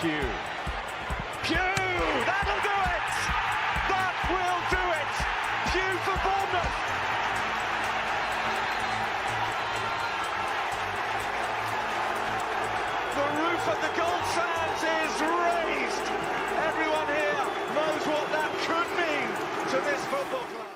Pugh. Pugh! That'll do it! That will do it! Pugh for Bournemouth! The roof of the gold sands is raised! Everyone here knows what that could mean to this football club.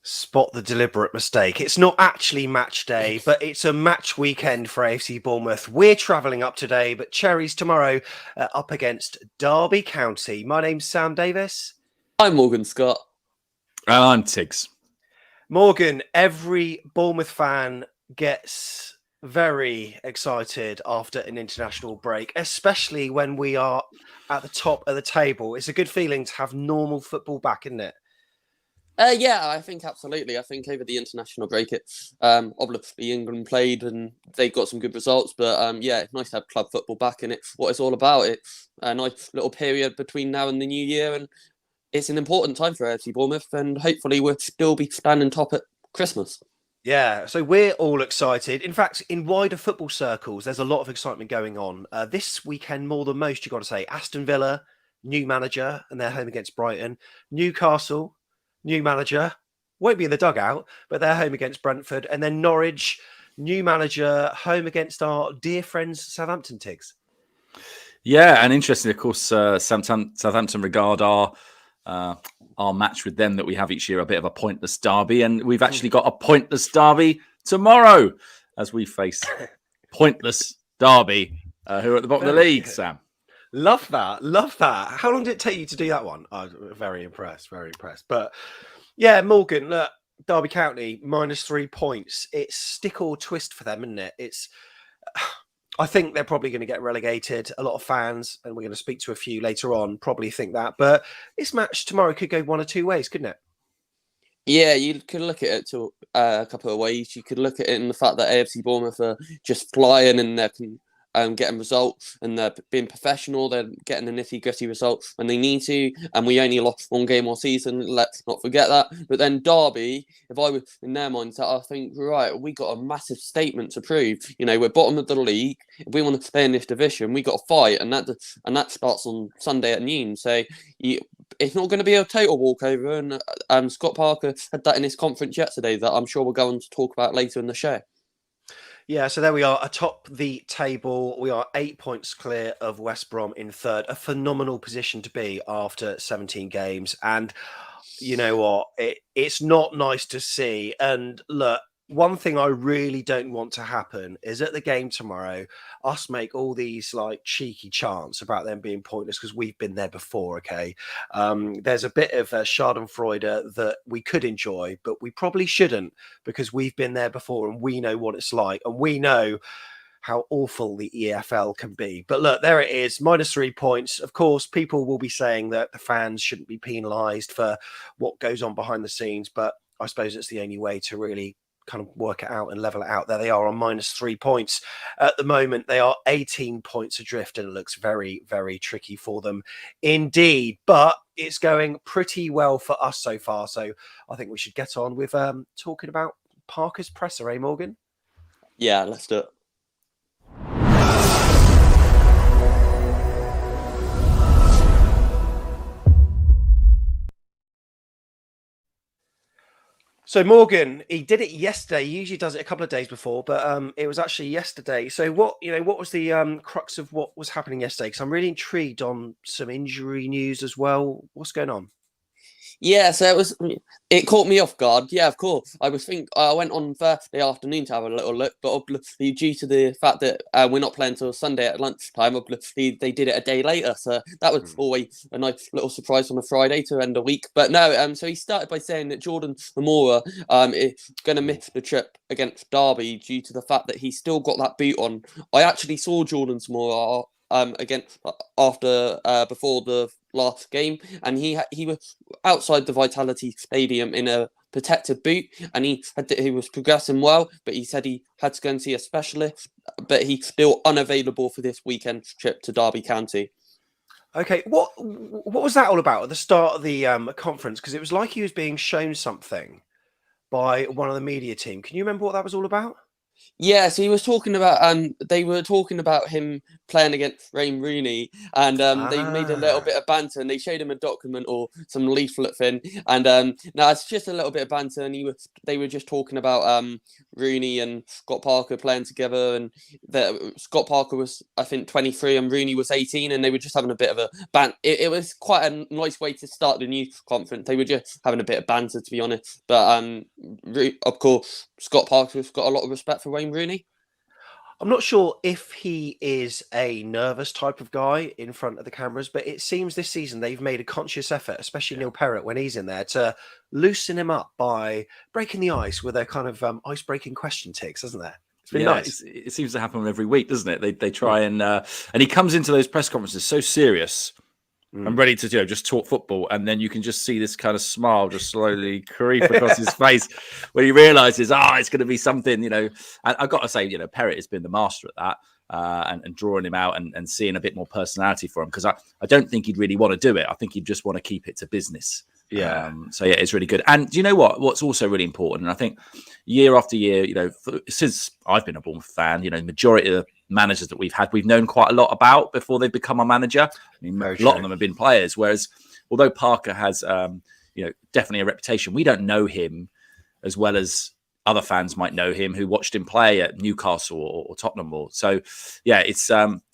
Spot the deliberate mistake. It's not actually match day, but it's a match weekend for AFC Bournemouth. We're travelling up today, but Cherries tomorrow up against Derby County. My name's Sam Davis. I'm Morgan Scott. And I'm Tiggs. Morgan, every Bournemouth fan gets very excited after an international break, especially when we are at the top of the table. It's a good feeling to have normal football back, isn't it? Yeah, I think absolutely. I think over the international break, obviously England played and they got some good results. But yeah, it's nice to have club football back in it. What it's all about. It's a nice little period between now and the new year, and it's an important time for AFC Bournemouth. And hopefully, we'll still be standing top at Christmas. Yeah, so we're all excited. In fact, in wider football circles, there's a lot of excitement going on. This weekend, more than most, you've got to say. Aston Villa, new manager, and they're home against Brighton. Newcastle, new manager, won't be in the dugout, but they're home against Brentford. And then Norwich, new manager, home against our dear friends Southampton, Tiggs. Yeah, and interesting, of course, Southampton regard our match with them that we have each year a bit of a pointless derby, and we've actually got a pointless derby tomorrow as we face pointless Derby, who are at the bottom of the league, Sam. Love that. How long did it take you to do that one? I was very impressed. But yeah, Morgan, look, Derby County, -3 points. It's stick or twist for them, isn't it? I think they're probably going to get relegated. A lot of fans, and we're going to speak to a few later on, probably think that. But this match tomorrow could go one or two ways, couldn't it? Yeah, you could look at it to a couple of ways. You could look at it in the fact that AFC Bournemouth are just flying and they're getting results, and they're being professional. They're getting the nitty-gritty results when they need to, and we only lost one game all season. Let's not forget that. But then Derby, if I was in their mindset, I think, right, we got a massive statement to prove. You know, we're bottom of the league. If we want to stay in this division, we got to fight, and that starts on Sunday at noon. So it's not going to be a total walkover. And Scott Parker had that in his conference yesterday that I'm sure we'll go on to talk about later in the show. Yeah, so there we are atop the table. We are 8 points clear of West Brom in third. A phenomenal position to be after 17 games. And you know what? It's not nice to see. And look, one thing I really don't want to happen is at the game tomorrow, us make all these like cheeky chants about them being pointless because we've been there before, okay? There's a bit of schadenfreude that we could enjoy, but we probably shouldn't because we've been there before and we know what it's like and we know how awful the EFL can be. But look, there it is, -3 points. Of course, people will be saying that the fans shouldn't be penalised for what goes on behind the scenes, but I suppose it's the only way to really kind of work it out and level it out. There they are on -3 points. At the moment, they are 18 points adrift, and it looks very, very tricky for them indeed. But it's going pretty well for us so far. So I think we should get on with talking about Parker's presser, Morgan? Yeah, let's do it. So Morgan, he did it yesterday. He usually does it a couple of days before, but it was actually yesterday. So what was the crux of what was happening yesterday? Because I'm really intrigued on some injury news as well. What's going on? Yeah, so it caught me off guard. Yeah, of course. I went on Thursday afternoon to have a little look, but obviously due to the fact that we're not playing until Sunday at lunchtime, obviously they did it a day later. So that was always a nice little surprise on a Friday to end the week. But no, so he started by saying that Jordan Zamora is going to miss the trip against Derby due to the fact that he's still got that boot on. I actually saw Jordan Zamora before the last game, and he was outside the Vitality Stadium in a protective boot, and he was progressing well, but he said he had to go and see a specialist, but he's still unavailable for this weekend trip to Derby County. Okay, what was that all about at the start of the conference? Because it was like he was being shown something by one of the media team. Can you remember what that was all about? Yeah, so he was talking about they were talking about him playing against Wayne Rooney, and they made a little bit of banter, and they showed him a document or some leaflet thing, and now it's just a little bit of banter, and they were just talking about Rooney and Scott Parker playing together, and that Scott Parker was, I think, 23 and Rooney was 18, and they were just having a bit of a it was quite a nice way to start the news conference. They were just having a bit of banter, to be honest, but of course Scott Parker's got a lot of respect for Wayne Rooney. I'm not sure if he is a nervous type of guy in front of the cameras, but it seems this season they've made a conscious effort, especially Neil Perrott when he's in there, to loosen him up by breaking the ice with their kind of ice-breaking question ticks, hasn't there? It's been nice. It seems to happen every week, doesn't it? They try and he comes into those press conferences so serious. I'm ready to just talk football, and then you can just see this kind of smile just slowly creep across his face when he realizes, it's going to be something, And I've got to say, Perrott has been the master at that, and drawing him out and seeing a bit more personality for him, because I don't think he'd really want to do it. I think he'd just want to keep it to business. Yeah. It's really good. And do you know what's also really important? And I think year after year, since I've been a Bournemouth fan, majority of the managers that we've had, we've known quite a lot about before they've become a manager. I mean, a lot of them have been players. Whereas, although Parker has, definitely a reputation, we don't know him as well as other fans might know him who watched him play at Newcastle or Tottenham.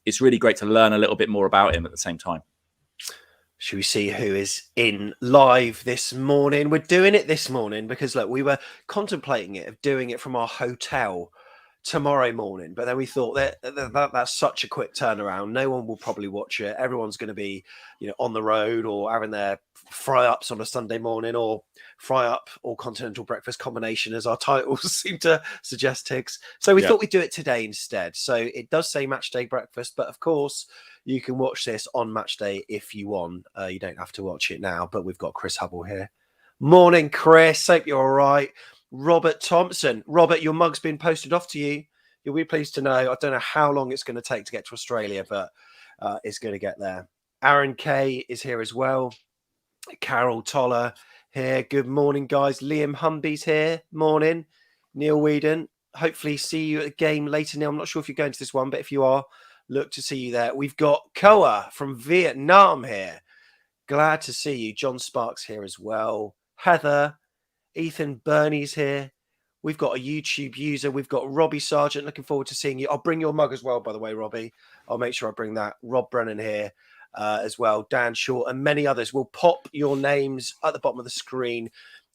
It's really great to learn a little bit more about him at the same time. Should we see who is in live this morning? We're doing it this morning because, look, we were contemplating it, of doing it from our hotel tomorrow morning, but then we thought that's such a quick turnaround. No one will probably watch it. Everyone's going to be, on the road or having their fry-ups on a Sunday morning, or fry-up or continental breakfast combination, as our titles seem to suggest, Tiggs. So we thought we'd do it today instead. So it does say match day breakfast, but of course you can watch this on match day if you want. You don't have to watch it now, but we've got Chris Hubble here. Morning, Chris. Hope you're all right. Robert Thompson. Robert, your mug's been posted off to you. You'll be pleased to know. I don't know how long it's going to take to get to Australia, but it's going to get there. Aaron Kay is here as well. Carol Toller here. Good morning, guys. Liam Humby's here. Morning. Neil Whedon. Hopefully see you at the game later. Neil, I'm not sure if you're going to this one, but if you are, look to see you there. We've got Koa from Vietnam here. Glad to see you. John Sparks here as well. Heather. Ethan Burney's here. We've got a YouTube user. We've got Robbie Sargent. Looking forward to seeing you. I'll bring your mug as well, by the way, Robbie. I'll make sure I bring that. Rob Brennan here as well. Dan Short and many others. We'll pop your names at the bottom of the screen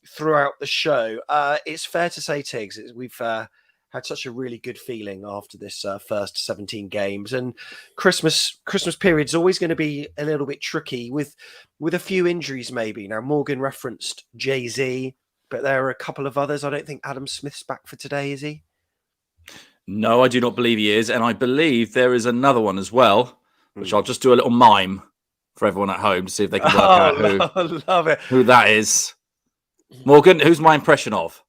throughout the show. It's fair to say, Tiggs, we've had such a really good feeling after this first 17 games. And Christmas period is always going to be a little bit tricky with a few injuries maybe. Now, Morgan referenced Jay-Z, but there are a couple of others. I don't think Adam Smith's back for today, is he? No, I do not believe he is. And I believe there is another one as well, which I'll just do a little mime for everyone at home to see if they can work out who that is. Morgan, who's my impression of?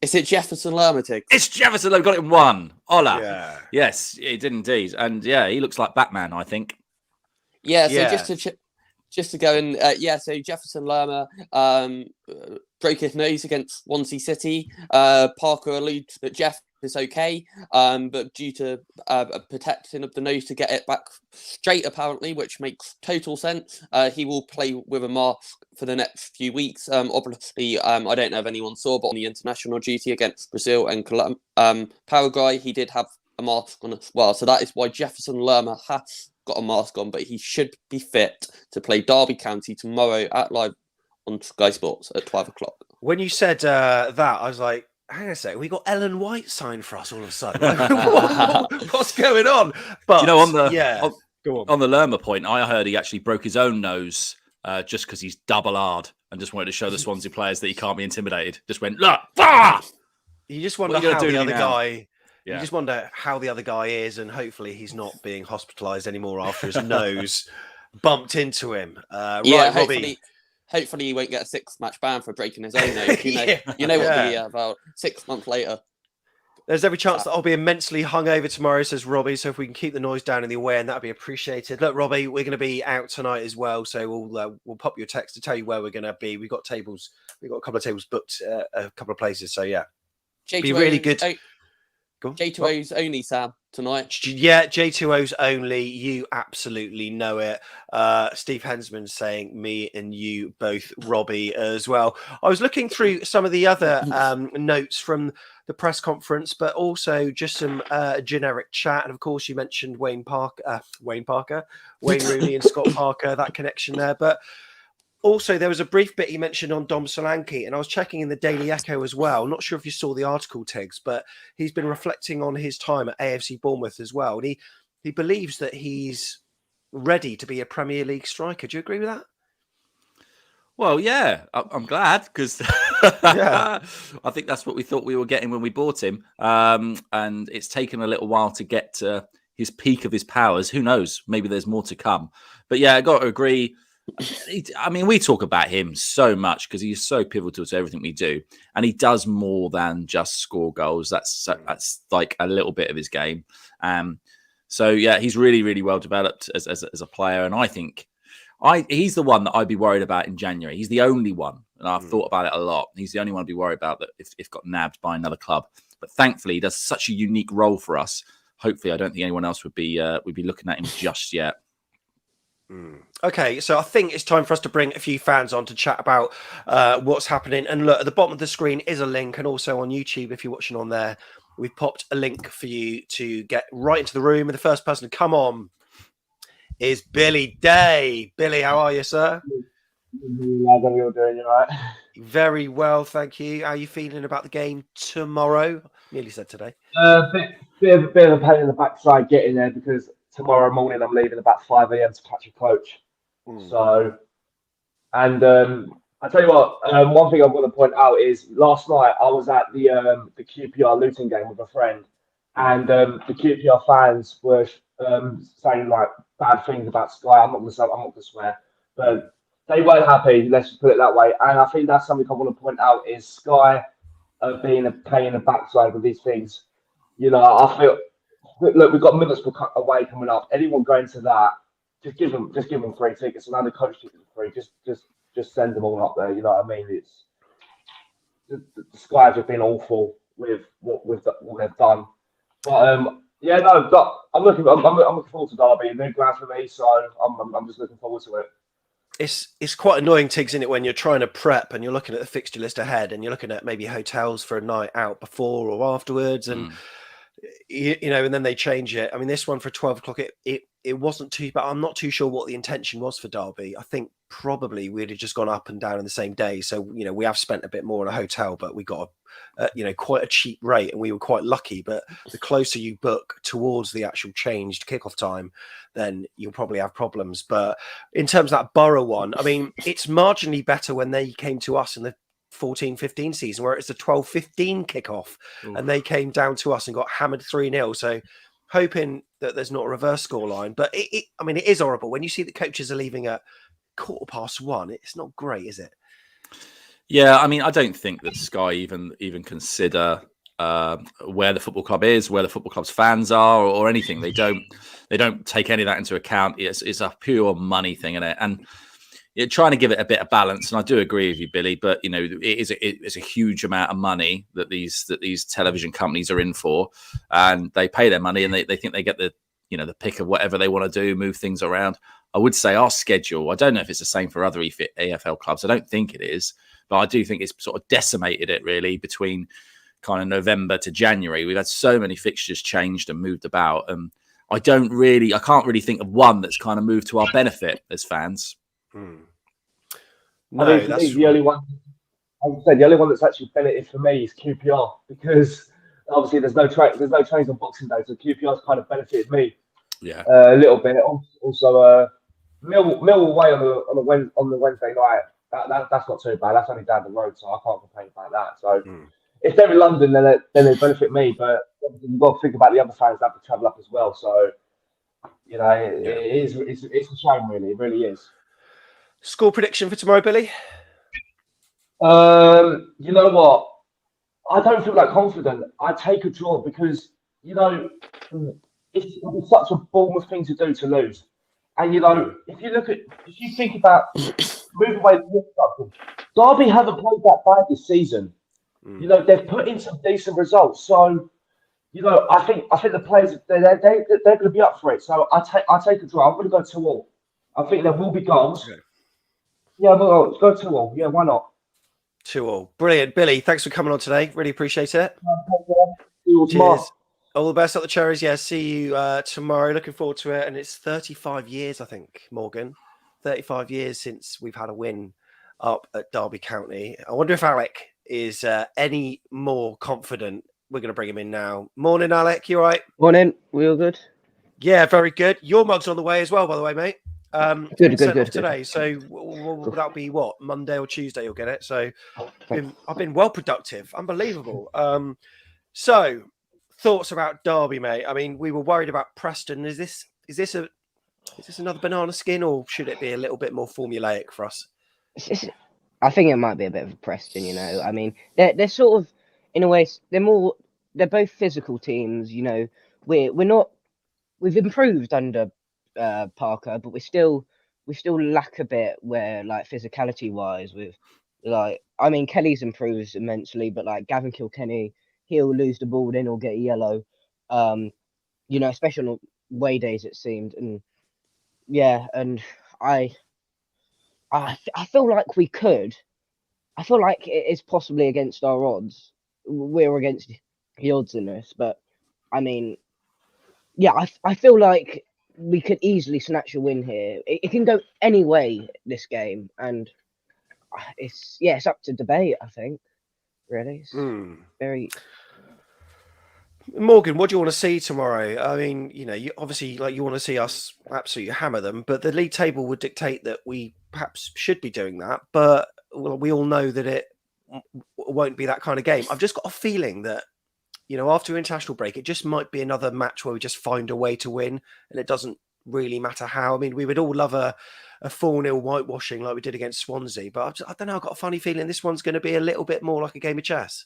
Is it Jefferson Lerma? It's Jefferson Lerma. Got it in one. Hola. Yeah. Yes, he did indeed. And he looks like Batman, I think. Yeah, so just to go in, so Jefferson Lerma broke his nose against Swansea City. Parker alludes that Jeff is okay, but due to protecting of the nose to get it back straight, apparently, which makes total sense, he will play with a mask for the next few weeks. Obviously, I don't know if anyone saw, but on the international duty against Brazil and Paraguay, he did have a mask on as well. So that is why Jefferson Lerma has got a mask on, but he should be fit to play Derby County tomorrow at live on Sky Sports at 12 o'clock. When you said that, I was like, hang on a second, we got Ellen White signed for us all of a sudden. What's going on? But on the Lerma point, I heard he actually broke his own nose just because he's double hard and just wanted to show the Swansea players that he can't be intimidated. Just went, look, you just wonder how the other guy. Yeah. You just wonder how the other guy is, and hopefully he's not being hospitalised anymore after his nose bumped into him. Right, Robbie. hopefully he won't get a 6-match ban for breaking his own nose. You know what the about 6 months later. There's every chance that I'll be immensely hungover tomorrow, says Robbie. So if we can keep the noise down in the away, and that'd be appreciated. Look, Robbie, we're going to be out tonight as well, so we'll pop you a text to tell you where we're going to be. We've got a couple of tables booked, a couple of places. So yeah, be really good. J2O's only, Sam, tonight. Yeah, J2O's only. You absolutely know it. Steve Hensman saying me and you both, Robbie, as well. I was looking through some of the other notes from the press conference, but also just some generic chat. And of course, you mentioned Wayne Rooney and Scott Parker, that connection there. But also, there was a brief bit he mentioned on Dom Solanke, and I was checking in the Daily Echo as well. Not sure if you saw the article, Tiggs, but he's been reflecting on his time at AFC Bournemouth as well. And he believes that he's ready to be a Premier League striker. Do you agree with that? Well, yeah, I'm glad because I think that's what we thought we were getting when we bought him. And it's taken a little while to get to his peak of his powers. Who knows? Maybe there's more to come. But yeah, I got to agree. I mean, we talk about him so much because he's so pivotal to everything we do, and he does more than just score goals. That's like a little bit of his game. So yeah, he's really, really well developed as a player, and I think he's the one that I'd be worried about in January. He's the only one, and I've thought about it a lot. He's the only one I'd be worried about that if got nabbed by another club. But thankfully, he does such a unique role for us. Hopefully, I don't think anyone else would be looking at him just yet. Okay, so I think it's time for us to bring a few fans on to chat about what's happening. And look, at the bottom of the screen is a link, and also on YouTube, if you're watching on there, we've popped a link for you to get right into the room. And the first person to come on is Billy Day. Billy, how are you, sir? How are you doing? You all right? Very well, thank you. How are you feeling about the game tomorrow? Nearly said today. Bit of a pain in the backside getting there because tomorrow morning I'm leaving about 5 a.m. to catch a coach. So, and I tell you what, one thing I've got to point out is last night I was at the QPR Luton game with a friend, and the QPR fans were saying like bad things about Sky. I'm not going to swear, but they weren't happy. Let's put it that way. And I think that's something I want to point out is Sky being a pain in the backside with these things. You know, I feel. Look, we've got Middlesbrough away coming up. Anyone going to that, just give them free tickets. And now the coach tickets are free. Just send them all up there. You know what I mean? It's the Sky have been awful with what they've done. But yeah, no, I'm looking forward to Derby. New ground for me, so I'm just looking forward to it. It's quite annoying, Tiggs, isn't it, when you're trying to prep and you're looking at the fixture list ahead and you're looking at maybe hotels for a night out before or afterwards and. You know, and then they change it. I mean, this one for 12 o'clock, it wasn't too bad. I'm not too sure what the intention was for Derby. I think probably we'd have just gone up and down in the same day. So, you know, we have spent a bit more in a hotel, but we got, quite a cheap rate and we were quite lucky. But the closer you book towards the actual changed kickoff time, then you'll probably have problems. But in terms of that Borough one, I mean, it's marginally better when they came to us in the 14-15 season where it's the 12-15 kickoff and they came down to us and got hammered 3-0. So hoping that there's not a reverse scoreline, but it is horrible when you see that coaches are leaving at 1:15. It's not great, is it? Yeah, I mean, I don't think that Sky even consider where the football club is, where the football club's fans are, or anything. They don't take any of that into account. It's a pure money thing, isn't it? And you're trying to give it a bit of balance, and I do agree with you, Billy. But you know, it's a huge amount of money that these television companies are in for, and they pay their money, and they think they get the pick of whatever they want to do, move things around. I would say our schedule. I don't know if it's the same for other AFL clubs. I don't think it is, but I do think it's sort of decimated it really between kind of November to January. We've had so many fixtures changed and moved about, and I can't really think of one that's kind of moved to our benefit as fans. No, I think the only one. I would say the only one that's actually benefited for me is QPR because obviously there's no trains on Boxing Day, so QPR's kind of benefited me. Yeah, a little bit. Also, Mill away on the Wednesday night. That's not too bad. That's only down the road, so I can't complain about that. So if they're in London, then they benefit me. But you've got to think about the other fans that have to travel up as well. So you know, it's a shame, really. It really is. Score prediction for tomorrow, Billy? You know what? I don't feel that confident. I take a draw because, it's such a Bournemouth thing to do to lose. And, if you think about move away from this stuff, Derby haven't played that bad this season. They've put in some decent results. So, I think the players they're going to be up for it. So I take a draw. I'm going to go 2-2. I think there will be goals. Okay. Yeah, well, let's go 2-2. Yeah, why not? 2-2. Brilliant, Billy. Thanks for coming on today. Really appreciate it. See you tomorrow. Cheers. All the best at the Cherries. Yeah, see you tomorrow. Looking forward to it. And it's 35 years, I think, Morgan. 35 years since we've had a win up at Derby County. I wonder if Alec is any more confident. We're going to bring him in now. Morning, Alec. You all right? Morning. We all good? Yeah, very good. Your mug's on the way as well, by the way, mate. Good. Today. So that'll be what, Monday or Tuesday? You'll get it. So I've been well productive. Unbelievable. So thoughts about Derby, mate? I mean, we were worried about Preston. Is this another banana skin, or should it be a little bit more formulaic for us? I think it might be a bit of a Preston. I mean, they're sort of, in a way, they're both physical teams. We're not. We've improved under Parker, but we still lack a bit where, like, physicality wise, with, like, I mean, Kelly's improved immensely, but like Gavin Kilkenny, he'll lose the ball, then he'll get a yellow. Especially on away days, it seemed. And yeah, and I feel like we could. I feel like it is possibly against our odds. We're against the odds in this, but I mean, yeah, I feel like we could easily snatch a win here. It can go any way, this game, and it's up to debate, I think. Really, it's very. Morgan, what do you want to see tomorrow? I mean, you obviously, like, you want to see us absolutely hammer them, but the league table would dictate that we perhaps should be doing that. But we all know that it won't be that kind of game. I've just got a feeling that, after international break, it just might be another match where we just find a way to win, and it doesn't really matter how. I mean, we would all love a 4-0 whitewashing like we did against Swansea, but I don't know, I've got a funny feeling this one's going to be a little bit more like a game of chess.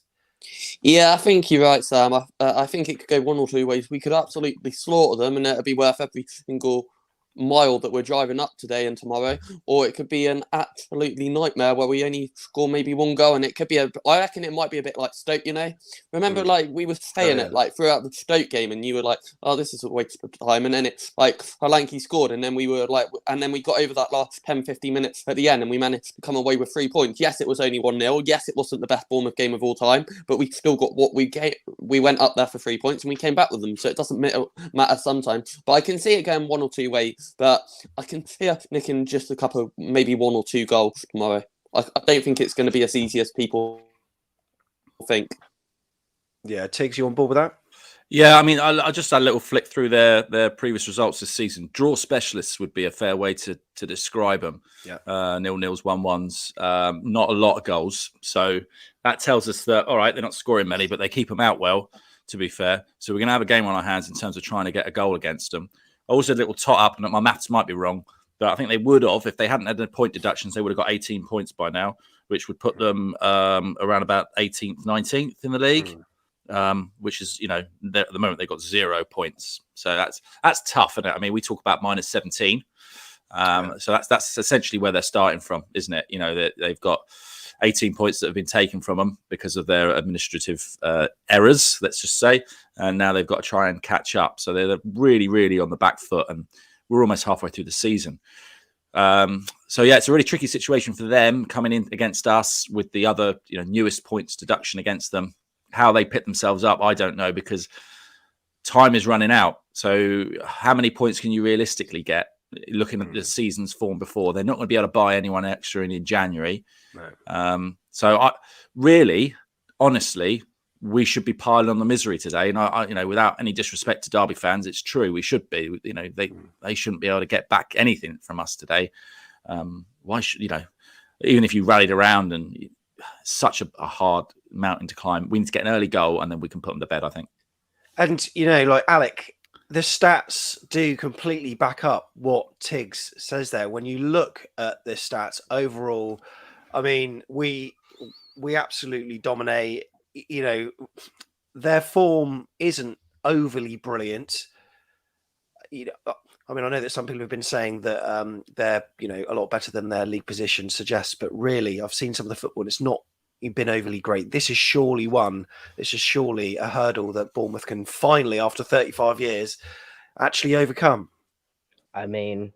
Yeah, I think you're right, Sam. I think it could go one or two ways. We could absolutely slaughter them, and it'd be worth every single mile that we're driving up today and tomorrow. Or it could be an absolutely nightmare where we only score maybe one goal, and it could be I reckon it might be a bit like Stoke. Remember, like, we were saying it like throughout the Stoke game, and you were like, "Oh, this is a waste of time," and then it's like Solanke scored, and then we were like, and then we got over that last 10-15 minutes at the end, and we managed to come away with 3 points. Yes, it was only 1-0. Yes, it wasn't the best Bournemouth game of all time, but we still got what we gave. We went up there for 3 points, and we came back with them. So it doesn't matter sometimes. But I can see it going one or two ways. But I can see us nicking just a couple, maybe 1 or 2 goals tomorrow. I don't think it's going to be as easy as people think. Yeah, Tiggs, you on board with that? Yeah, I mean, I just had a little flick through their previous results this season. Draw specialists would be a fair way to describe them. Yeah, 0-0s, 1-1s, not a lot of goals. So that tells us that, all right, they're not scoring many, but they keep them out well, to be fair. So we're going to have a game on our hands in terms of trying to get a goal against them. Also, a little tot up, and my maths might be wrong, but I think they would have, if they hadn't had the point deductions, they would have got 18 points by now, which would put them around about 18th, 19th in the league, which is, at the moment they've got 0 points. So that's tough, isn't it? I mean, we talk about minus 17. So that's essentially where they're starting from, isn't it? They've got 18 points that have been taken from them because of their administrative errors, let's just say. And now they've got to try and catch up. So they're really, really on the back foot, and we're almost halfway through the season. So yeah, it's a really tricky situation for them coming in against us with the other, newest points deduction against them. How they pick themselves up, I don't know, because time is running out. So how many points can you realistically get? Looking at the season's form before, they're not going to be able to buy anyone extra in January. No. So honestly, we should be piling on the misery today. And I without any disrespect to Derby fans, it's true. We should be. They shouldn't be able to get back anything from us today. Why should even if you rallied around, and such a hard mountain to climb, we need to get an early goal, and then we can put them to bed, I think. And like Alec, the stats do completely back up what Tiggs says there. When you look at the stats overall, I mean, we absolutely dominate. You know, their form isn't overly brilliant. You know, I mean, I know that some people have been saying that they're, you know, a lot better than their league position suggests, but really, I've seen some of the football. It's not been overly great. This is surely a hurdle that Bournemouth can finally, after 35 years, actually overcome. I mean,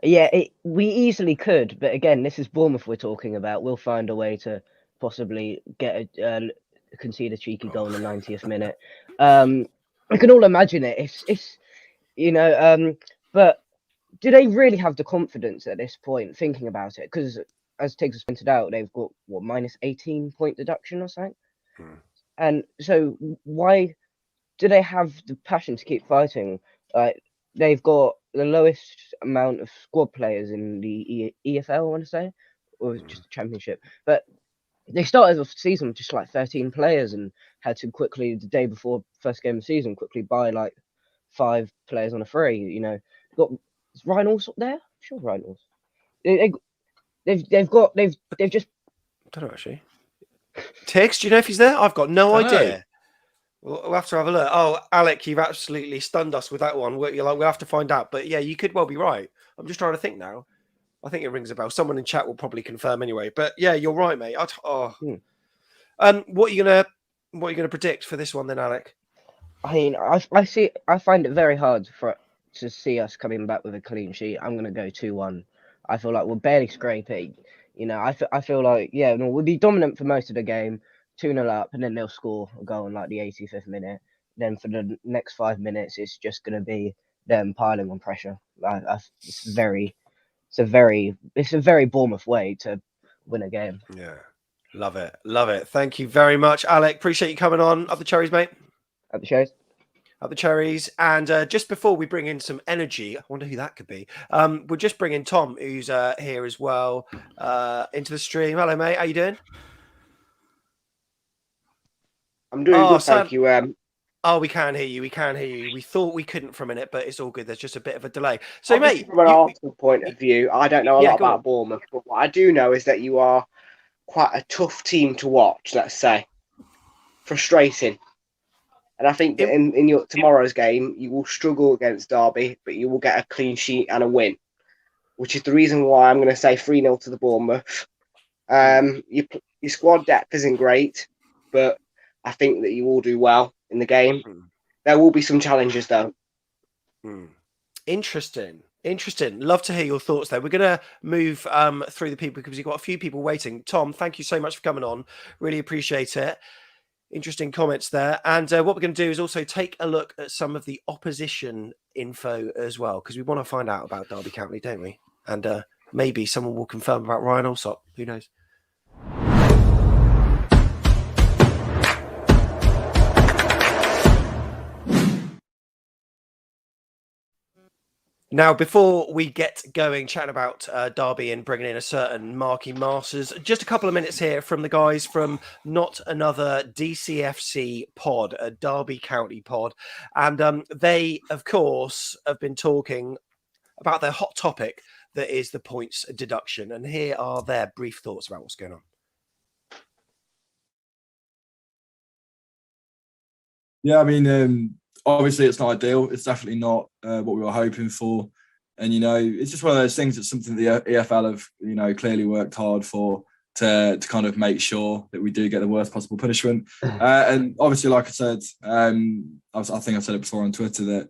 yeah, we easily could, but again, this is Bournemouth we're talking about. We'll find a way to possibly get concede a cheeky goal in the 90th minute. We can all imagine it. It's you know, but do they really have the confidence at this point, thinking about it? Because as Tiggs has pointed out, they've got what, minus 18-point deduction or something. And so why do they have the passion to keep fighting? They've got the lowest amount of squad players in the EFL, I want to say, or just the Championship. But they started off the season with just like 13 players and had to quickly, the day before first game of the season, quickly buy like 5 players on a free. You know, is Ryan Allsop there? I'm sure Ryan Allsop. They've just. I don't know actually. Tiggs, do you know if he's there? I've got no idea. We'll have to have a look. Oh, Alec, you've absolutely stunned us with that one. We'll have to find out. But yeah, you could well be right. I'm just trying to think now. I think it rings a bell. Someone in chat will probably confirm anyway. But yeah, you're right, mate. What are you gonna predict for this one then, Alec? I mean, I find it very hard to see us coming back with a clean sheet. I'm gonna go 2-1. I feel like we'll barely scrape it. You know, I feel like we'll be dominant for most of the game, 2-0 up, and then they'll score a goal in like the 85th minute. Then for the next 5 minutes, it's just gonna be them piling on pressure. It's a very Bournemouth way to win a game. Yeah, love it. Thank you very much, Alec. Appreciate you coming on. Up the cherries, mate. At the shows. Up the cherries. And just before we bring in some energy, I wonder who that could be. We'll just bring in Tom, who's here as well, into the stream. Hello, mate. How you doing? I'm doing good, thank you. Oh, we can hear you. We thought we couldn't for a minute, but it's all good. There's just a bit of a delay. So, obviously, mate, from an Arsenal point of view, I don't know a lot about Bournemouth, but what I do know is that you are quite a tough team to watch, let's say. Frustrating. And I think that in your tomorrow's game, you will struggle against Derby, but you will get a clean sheet and a win, which is the reason why I'm going to say 3-0 to the Bournemouth. Your squad depth isn't great, but I think that you will do well in the game. There will be some challenges, though. Interesting. Love to hear your thoughts there. We're going to move through the people because we've got a few people waiting. Tom, thank you so much for coming on. Really appreciate it. Interesting comments there. And what we're going to do is also take a look at some of the opposition info as well, because we want to find out about Derby County, don't we? And maybe someone will confirm about Ryan Allsop. Who knows? Now, before we get going, chatting about Derby and bringing in a certain Marky Masters, just a couple of minutes here from the guys from Not Another DCFC pod, a Derby County pod. And they, of course, have been talking about their hot topic that is the points deduction. And here are their brief thoughts about what's going on. Yeah, I mean, obviously it's not ideal. It's definitely not what we were hoping for. And, it's just one of those things. It's something the EFL have, clearly worked hard for to kind of make sure that we do get the worst possible punishment. And obviously, like I said, I think I said it before on Twitter that,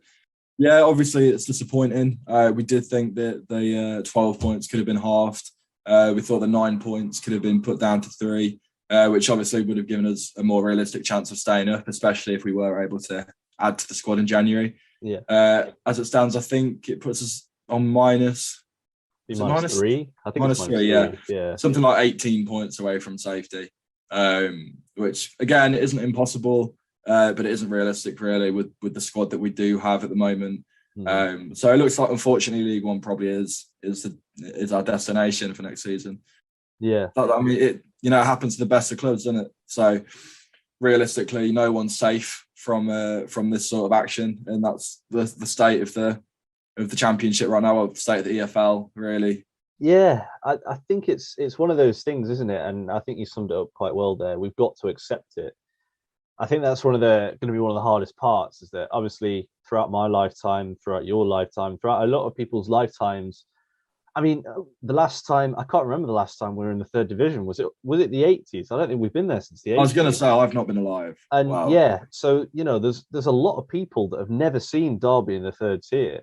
yeah, obviously it's disappointing. We did think that the 12 points could have been halved. We thought the 9 points could have been put down to 3, which obviously would have given us a more realistic chance of staying up, especially if we were able to add to the squad in January. Yeah. As it stands, I think it puts us on minus 3. I think minus 3, yeah. Something like 18 points away from safety, which again isn't impossible, but it isn't realistic really with the squad that we do have at the moment. So it looks like, unfortunately, League One probably is our destination for next season. Yeah. But, I mean, it happens to the best of clubs, doesn't it? So realistically, no one's safe from this sort of action, and that's the state of the Championship right now, or the state of the EFL, really. Yeah, I think it's one of those things, isn't it? And I think you summed it up quite well there. We've got to accept it. I think that's going to be one of the hardest parts, is that obviously throughout my lifetime, throughout your lifetime, throughout a lot of people's lifetimes. I mean, the last time, I can't remember the last time we were in the third division. Was it the 80s? I don't think we've been there since the 80s. I was going to say, I've not been alive. And wow. Yeah, so, there's a lot of people that have never seen Derby in the third tier.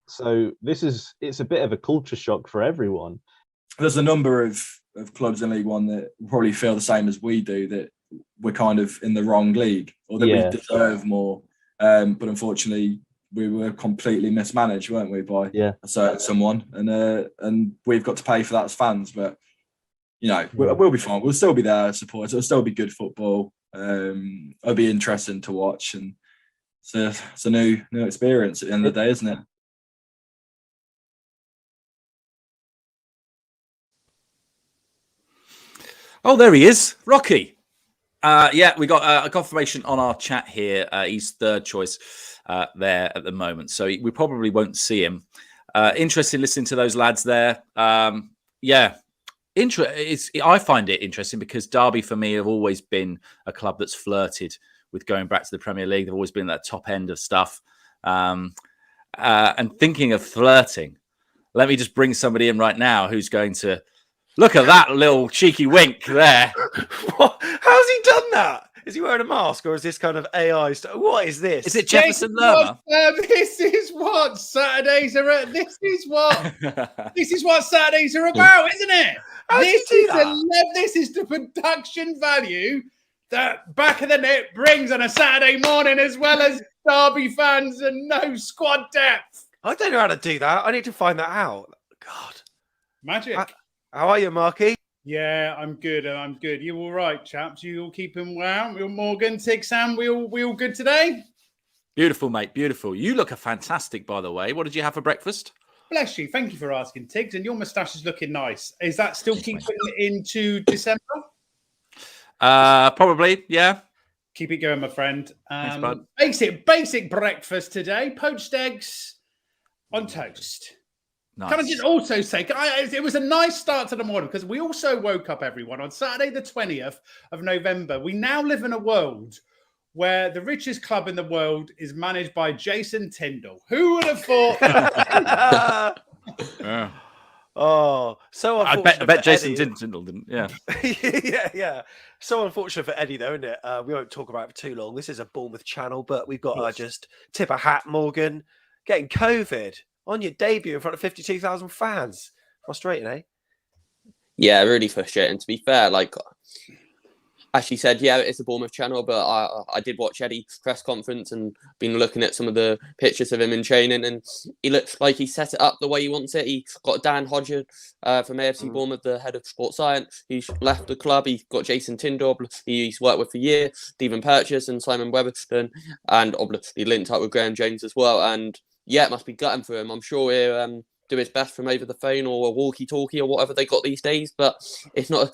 So it's a bit of a culture shock for everyone. There's a number of clubs in League One that probably feel the same as we do, that we're kind of in the wrong league, or that we deserve more. But unfortunately, we were completely mismanaged, weren't we, by a certain someone, and we've got to pay for that as fans. But we'll be fine. We'll still be there as supporters. It'll still be good football. It'll be interesting to watch, and it's a new experience at the end of the day, isn't it? Oh, there he is, Rocky. We got a confirmation on our chat here. He's third choice there at the moment, so we probably won't see him. Interesting listening to those lads there. I find it interesting because Derby, for me, have always been a club that's flirted with going back to the Premier League. They've always been at that top end of stuff. And thinking of flirting, let me just bring somebody in right now who's going to look at that little cheeky wink there. What? How's he done that? Is he wearing a mask, or is this kind of AI stuff? What is this? Is it Jefferson Lerma? This is what Saturdays are. This is what Saturdays are about, isn't it? This is the production value that Back of the Net brings on a Saturday morning, as well as Derby fans and no squad depth. I don't know how to do that. I need to find that out. God, magic. How are you, Marky? Yeah, I'm good. You all right, chaps? You all keeping well? We all Morgan, Tig, Sam, we all good today? Beautiful, mate. Beautiful. You look fantastic, by the way. What did you have for breakfast? Bless you. Thank you for asking, Tiggs. And your moustache is looking nice. Is that still keeping it into December? Probably, yeah. Keep it going, my friend. Thanks, bud. Basic breakfast today. Poached eggs on toast. Nice. Can I just also say, it was a nice start to the morning, because we also woke up, everyone, on Saturday the 20th of November. We now live in a world where the richest club in the world is managed by Jason Tindall. Who would have thought? Yeah. Oh, so unfortunate. I bet Jason Tindall didn't. Yeah. yeah. So unfortunate for Eddie, though, isn't it? We won't talk about it for too long. This is a Bournemouth channel, but we've got to just tip a hat, Morgan, getting COVID on your debut in front of 52,000 fans. Frustrating, eh? Yeah, really frustrating. To be fair, as she said, it's a Bournemouth channel, but I did watch Eddie's press conference and been looking at some of the pictures of him in training, and he looks like he set it up the way he wants it. He got Dan Hodger from AFC Bournemouth, the head of sports science. He's left the club. He's got Jason Tindall, he's worked with for years, Stephen Purchase and Simon Weatherston, and obviously linked up with Graham James as well. And it must be gutting for him. I'm sure he'll do his best from over the phone or a walkie-talkie or whatever they got these days, but it's not...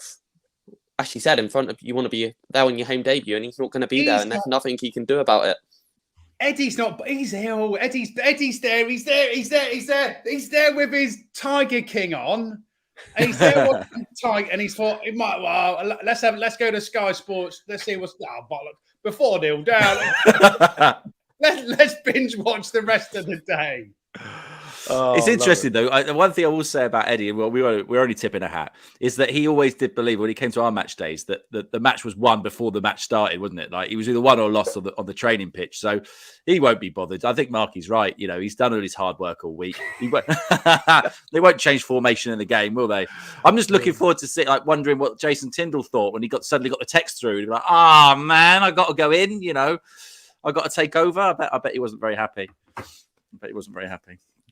As she said, in front of you want to be there on your home debut, and he's not going to be there, and there's nothing he can do about it. Eddie's not. He's ill. Eddie's there. He's there with his Tiger King on. And he's there watching Tiger, and he's thought, it might. Well, let's go to Sky Sports. Let's see what's before they'll down. let's binge watch the rest of the day. Oh, it's interesting, though. One thing I will say about Eddie, and we're only tipping a hat, is that he always did believe when he came to our match days that the match was won before the match started, wasn't it? Like, he was either won or lost on the training pitch. So he won't be bothered. I think Marky's right. He's done all his hard work all week. They won't change formation in the game, will they? I'm just looking forward to wondering what Jason Tindall thought when he suddenly got the text through. He'd be like, man, I got to go in. I got to take over. I bet he wasn't very happy.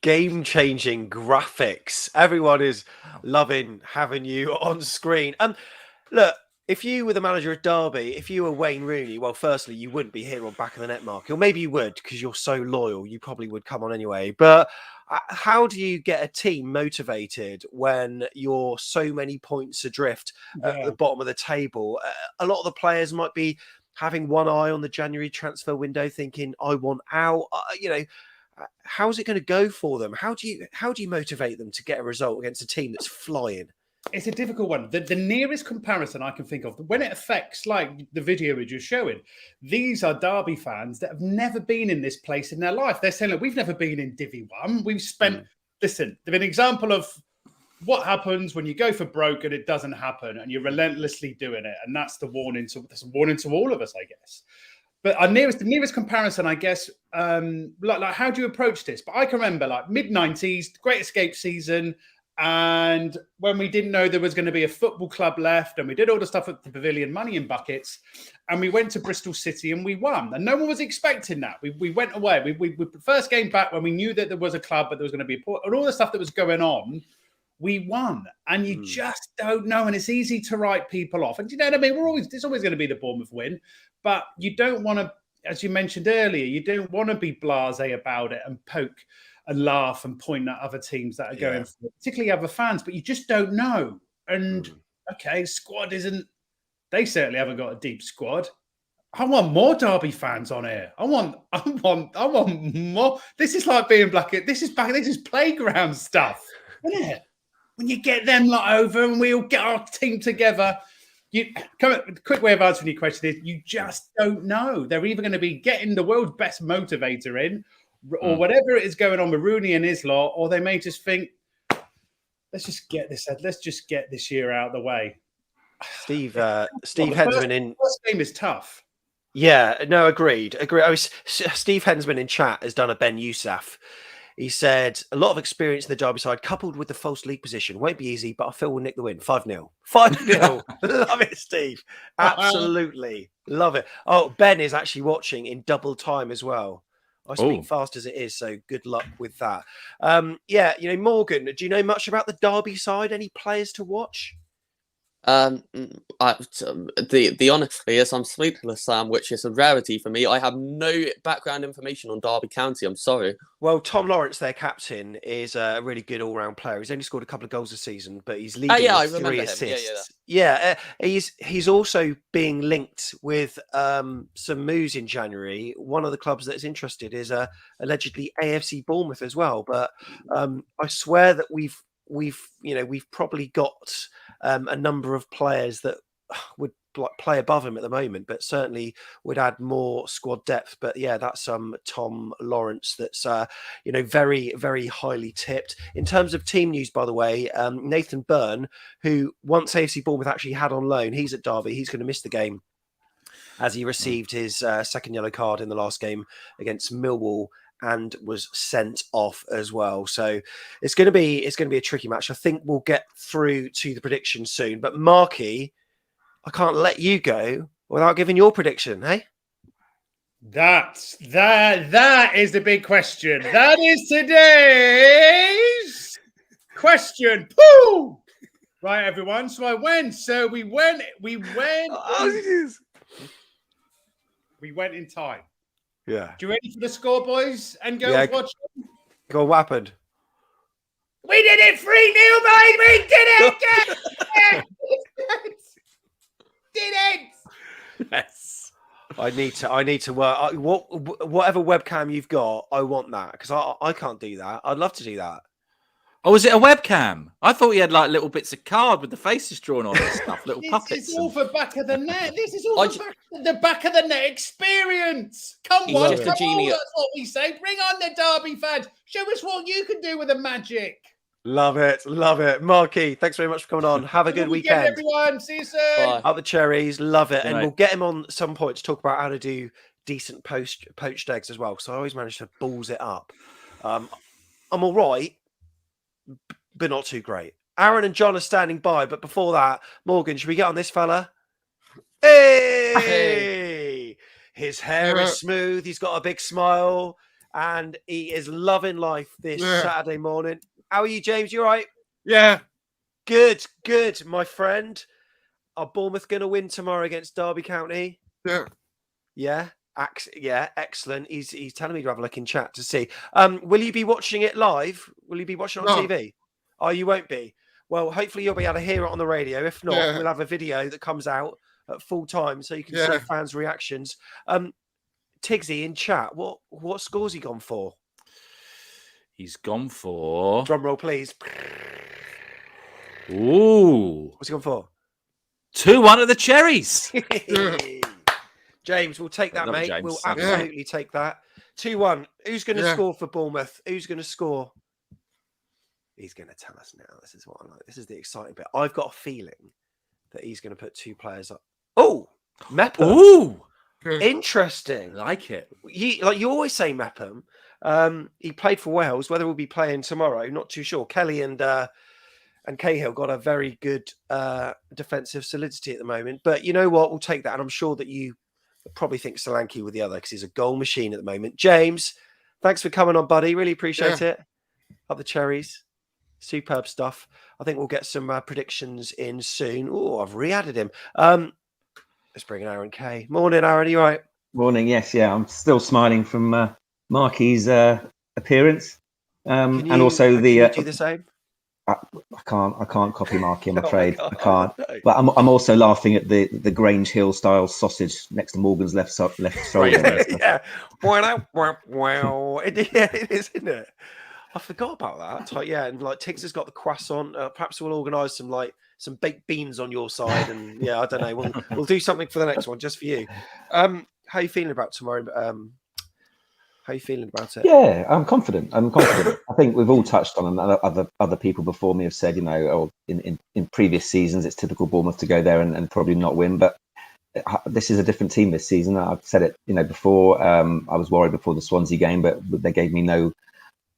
Game-changing graphics. Everyone is loving having you on screen. Look, if you were the manager of Derby, if you were Wayne Rooney, well, firstly, you wouldn't be here on Back of the Net, Mark. Or maybe you would, because you're so loyal. You probably would come on anyway. But how do you get a team motivated when you're so many points adrift at the bottom of the table? A lot of the players might be having one eye on the January transfer window, thinking, I want out. How's it going to go for them? How do you motivate them to get a result against a team that's flying? It's a difficult one. The nearest comparison I can think of, when it affects like the video we're just showing, these are Derby fans that have never been in this place in their life. They're saying, look, we've never been in Divi 1. We've spent, listen, they're an example of what happens when you go for broke and it doesn't happen and you're relentlessly doing it. And that's the warning to all of us, I guess. But the nearest comparison, I guess, like how do you approach this? But I can remember like mid-90s, Great Escape season, and when we didn't know there was going to be a football club left, and we did all the stuff at the Pavilion, money in buckets, and we went to Bristol City and we won. And no one was expecting that. We went away. We first game back when we knew that there was a club, but there was going to be and all the stuff that was going on. We won, and you just don't know, and it's easy to write people off. And you know what I mean? There's always going to be the Bournemouth win, but you don't want to, as you mentioned earlier, you don't want to be blasé about it and poke and laugh and point at other teams that are going for it, particularly other fans. But you just don't know. And okay, squad isn't. They certainly haven't got a deep squad. I want more Derby fans on here. I want more. This is like being black. This is playground stuff, isn't it? When you get them lot over and we all get our team together, the quick way of answering your question is you just don't know. They're either going to be getting the world's best motivator in, or whatever it is going on with Rooney and his lot, or they may just think, let's just get this year out of the way. Steve Hensman in first game is tough. Yeah, no, agreed. Steve Hensman in chat has done a Ben Yousaf. He said, a lot of experience in the Derby side, coupled with the false league position. Won't be easy, but I feel we'll nick the win. 5-0. 5-0. Love it, Steve. Absolutely. Love it. Oh, Ben is actually watching in double time as well. I speak fast as it is, so good luck with that. Morgan, do you know much about the Derby side? Any players to watch? The honestly is I'm sleepless, Sam, which is a rarity for me. I have no background information on Derby County. I'm sorry. Well, Tom Lawrence, their captain, is a really good all-round player. He's only scored a couple of goals this season, but he's leading with 3 assists. He's also being linked with some moves in January. One of the clubs that's interested is allegedly AFC Bournemouth as well. But I swear that we've probably got a number of players that would play above him at the moment, but certainly would add more squad depth. But yeah, that's Tom Lawrence that's very, very highly tipped. In terms of team news, by the way, Nathan Byrne, who once AFC Bournemouth actually had on loan, he's at Derby. He's going to miss the game as he received his second yellow card in the last game against Millwall, and was sent off as well. So it's going to be a tricky match. I think we'll get through to the prediction soon. But Marky, I can't let you go without giving your prediction, hey? That is the big question. That is today's question. Pooh! Right, everyone. So I went. So we went. We went in time. Yeah. Do you ready for the score, boys and girls? Yeah. Watching? Go on, what happened? We did it 3-0, mate. We did it. Did it. Yes. I need to work. Whatever webcam you've got, I want that because I can't do that. I'd love to do that. Oh, is it a webcam? I thought he had like little bits of card with the faces drawn on and stuff, little puppets. This is all for back of the net. This is all for the back of the net experience. Come on, that's what we say. Bring on the Derby fans. Show us what you can do with the magic. Love it. Marky, thanks very much for coming on. Have a good weekend. Everyone. See you soon. Bye. Up the Cherries. Love it. Good and night. We'll get him on some point to talk about how to do decent poached eggs as well. So I always manage to balls it up. I'm all right, but not too great. Aaron and John are standing by, but before that, Morgan, should we get on this fella? Hey! His hair is smooth. He's got a big smile, and he is loving life this Saturday morning. How are you, James? You all right? Yeah. Good, my friend. Are Bournemouth going to win tomorrow against Derby County? Yeah. Yeah. Excellent. He's telling me to have a look in chat to see. Will you be watching it live? Will you be watching it on TV? Oh, you won't be. Well, hopefully you'll be able to hear it on the radio. If not, we'll have a video that comes out at full time so you can see fans' reactions. Tigsy in chat, what score's he gone for? He's gone for... Drum roll, please. Ooh. What's he gone for? 2-1 at the Cherries. James, we'll take that, mate. James. We'll absolutely take that. 2-1. Who's going to score for Bournemouth? Who's going to score? He's going to tell us now. This is what I like. This is the exciting bit. I've got a feeling that he's going to put 2 players up. Oh, Mepham. Ooh. Interesting. Like it. You always say Mepham. He played for Wales. Whether we'll be playing tomorrow, not too sure. Kelly and Cahill got a very good defensive solidity at the moment. But you know what? We'll take that. And I'm sure that you probably think Solanke with the other because he's a goal machine at the moment. James, thanks for coming on, buddy. Really appreciate it. Up the Cherries. Superb stuff. I think we'll get some predictions in soon. Oh, I've re-added him. Let's bring in Aaron Kay. Morning, Aaron. Are you right? Morning. Yes, yeah. I'm still smiling from Marky's appearance, and also can you do the same. I can't copy Marky. I'm afraid I can't. No. But I'm also laughing at the Grange Hill style sausage next to Morgan's left shoulder. Yeah. Wow. It is, isn't it? I forgot about that. Like, yeah, and like Tiggs has got the croissant. Perhaps we'll organise some baked beans on your side, and yeah, I don't know. We'll do something for the next one just for you. How are you feeling about tomorrow? How are you feeling about it? Yeah, I'm confident. I think we've all touched on, and other people before me have said, in previous seasons, it's typical Bournemouth to go there and probably not win. But this is a different team this season. I've said it, before. I was worried before the Swansea game, but they gave me no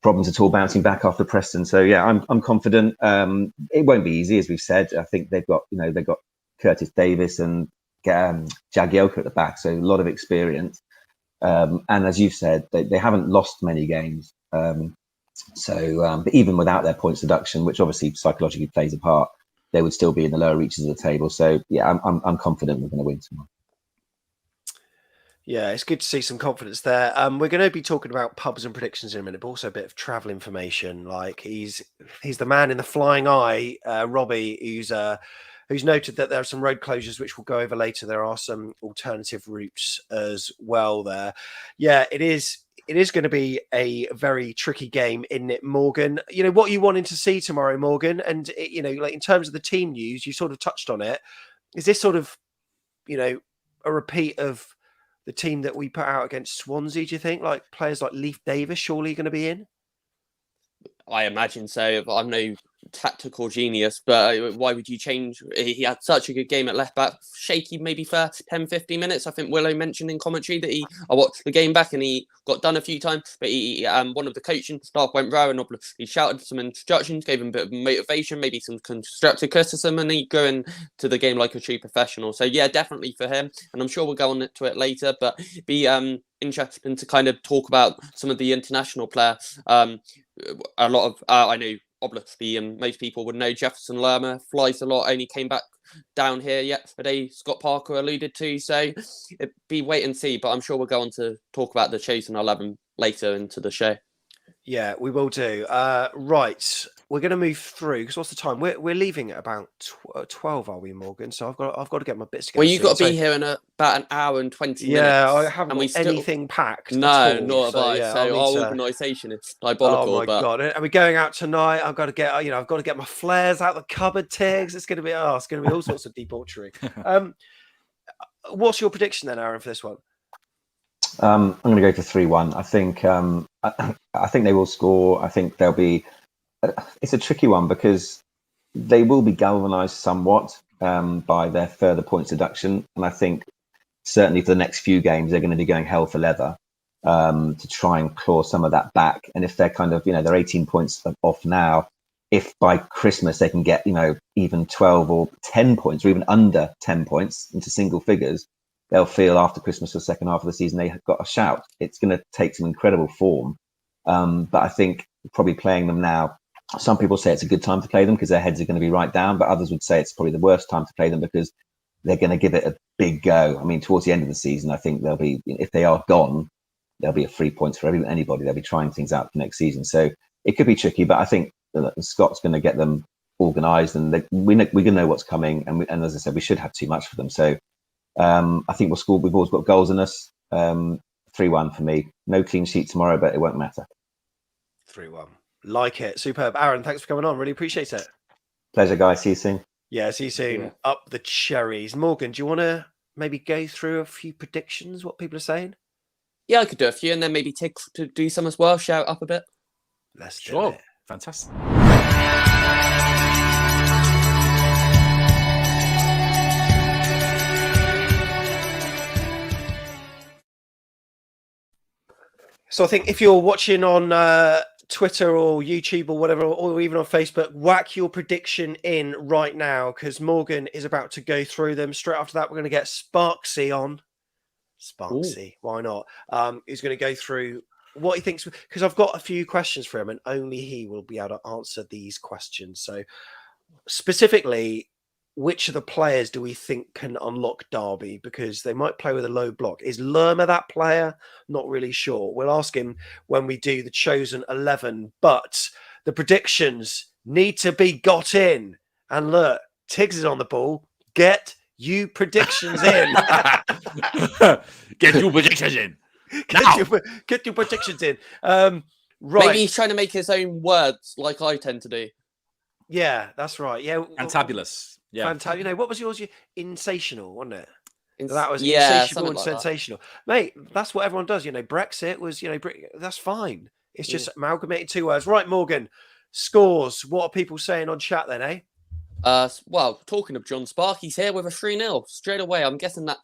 problems at all bouncing back after Preston. So yeah, I'm confident. It won't be easy, as we've said. I think they've got Curtis Davis and Jagielka at the back, so a lot of experience. And as you've said, they haven't lost many games. But even without their points deduction, which obviously psychologically plays a part, they would still be in the lower reaches of the table. So yeah, I'm confident we're going to win tomorrow. Yeah, it's good to see some confidence there. We're going to be talking about pubs and predictions in a minute, but also a bit of travel information. Like he's the man in the flying eye, Robbie, who's noted that there are some road closures, which we'll go over later. There are some alternative routes as well there. Yeah, it is going to be a very tricky game, isn't it, Morgan? What are you wanting to see tomorrow, Morgan? And, like in terms of the team news, you sort of touched on it. Is this sort of, a repeat of the team that we put out against Swansea, do you think? Like players like Leif Davis surely going to be in? I imagine so. I'm no tactical genius, but why would you change? He had such a good game at left back, shaky maybe for 10-15 minutes. I think Willow mentioned in commentary that I watched the game back and he got done a few times, but one of the coaching staff went round and he shouted some instructions, gave him a bit of motivation, maybe some constructive criticism, and he go into the game like a true professional. So yeah, definitely for him, and I'm sure we'll go on to it later, but be interesting to kind of talk about some of the international players. A lot of I know obviously most people would know Jefferson Lerma flies a lot, only came back down here yesterday, Scott Parker alluded to, so it'd be wait and see, but I'm sure we'll go on to talk about the chosen 11 later into the show. Yeah, we will do. Right, we're going to move through because what's the time? We're leaving at about 12, are we, Morgan? So I've got to get my bits together. Well, you've got to be here in about an hour and 20 minutes. Yeah, I haven't got anything packed. No, not have I. So our organisation is diabolical. Oh my god! Are we going out tonight? I've got to get I've got to get my flares out the cupboard, Tiggs. It's going to be all sorts of debauchery. What's your prediction then, Aaron, for this one? I'm going to go for 3-1. I think they will score. I think they'll be. It's a tricky one because they will be galvanised somewhat by their further points deduction, and I think certainly for the next few games they're going to be going hell for leather to try and claw some of that back. And if they're kind of they're 18 points off now, if by Christmas they can get even 12 or 10 points or even under 10 points into single figures, they'll feel after Christmas or second half of the season they have got a shout. It's going to take some incredible form. But I think probably playing them now, some people say it's a good time to play them because their heads are going to be right down, but others would say it's probably the worst time to play them because they're going to give it a big go. I mean, towards the end of the season, I think they'll be, if they are gone, there'll be a 3 points for anybody. They'll be trying things out for next season. So it could be tricky, but I think Scott's going to get them organised and we're going to know what's coming. And as I said, we should have too much for them. So I think we'll score. We've always got goals in us. 3-1 for me. No clean sheet tomorrow, but it won't matter. 3-1. Like it. Superb. Aaron, thanks for coming on. Really appreciate it. Pleasure, guys. See you soon. Yeah, see you soon. Up the Cherries. Morgan, do you want to maybe go through a few predictions, what people are saying? Yeah, I could do a few and then maybe take to do some as well, shout up a bit. Let's do it. Fantastic. So I think if you're watching on Twitter or YouTube or whatever, or even on Facebook, whack your prediction in right now because Morgan is about to go through them. Straight after that, we're going to get Sparksy on. Sparksy, why not? He's going to go through what he thinks, because I've got a few questions for him and only he will be able to answer these questions. So specifically, which of the players do we think can unlock Derby? Because they might play with a low block. Is Lerma that player? Not really sure. We'll ask him when we do the chosen 11. But the predictions need to be got in. And look, Tiggs is on the ball. Get you predictions in. Get your predictions in. Get your predictions in. Right. Maybe he's trying to make his own words like I tend to do. Yeah, that's right. Yeah. Fantabulous. Yeah. Fantastic. You know, what was yours? Insational, wasn't it? That was yeah, insatiable and like sensational. Mate, that's what everyone does. You know, Brexit was, that's fine. It's just amalgamated two words. Right, Morgan, scores. What are people saying on chat then, eh? Well, talking of John Spark, he's here with a 3-0 straight away. I'm guessing that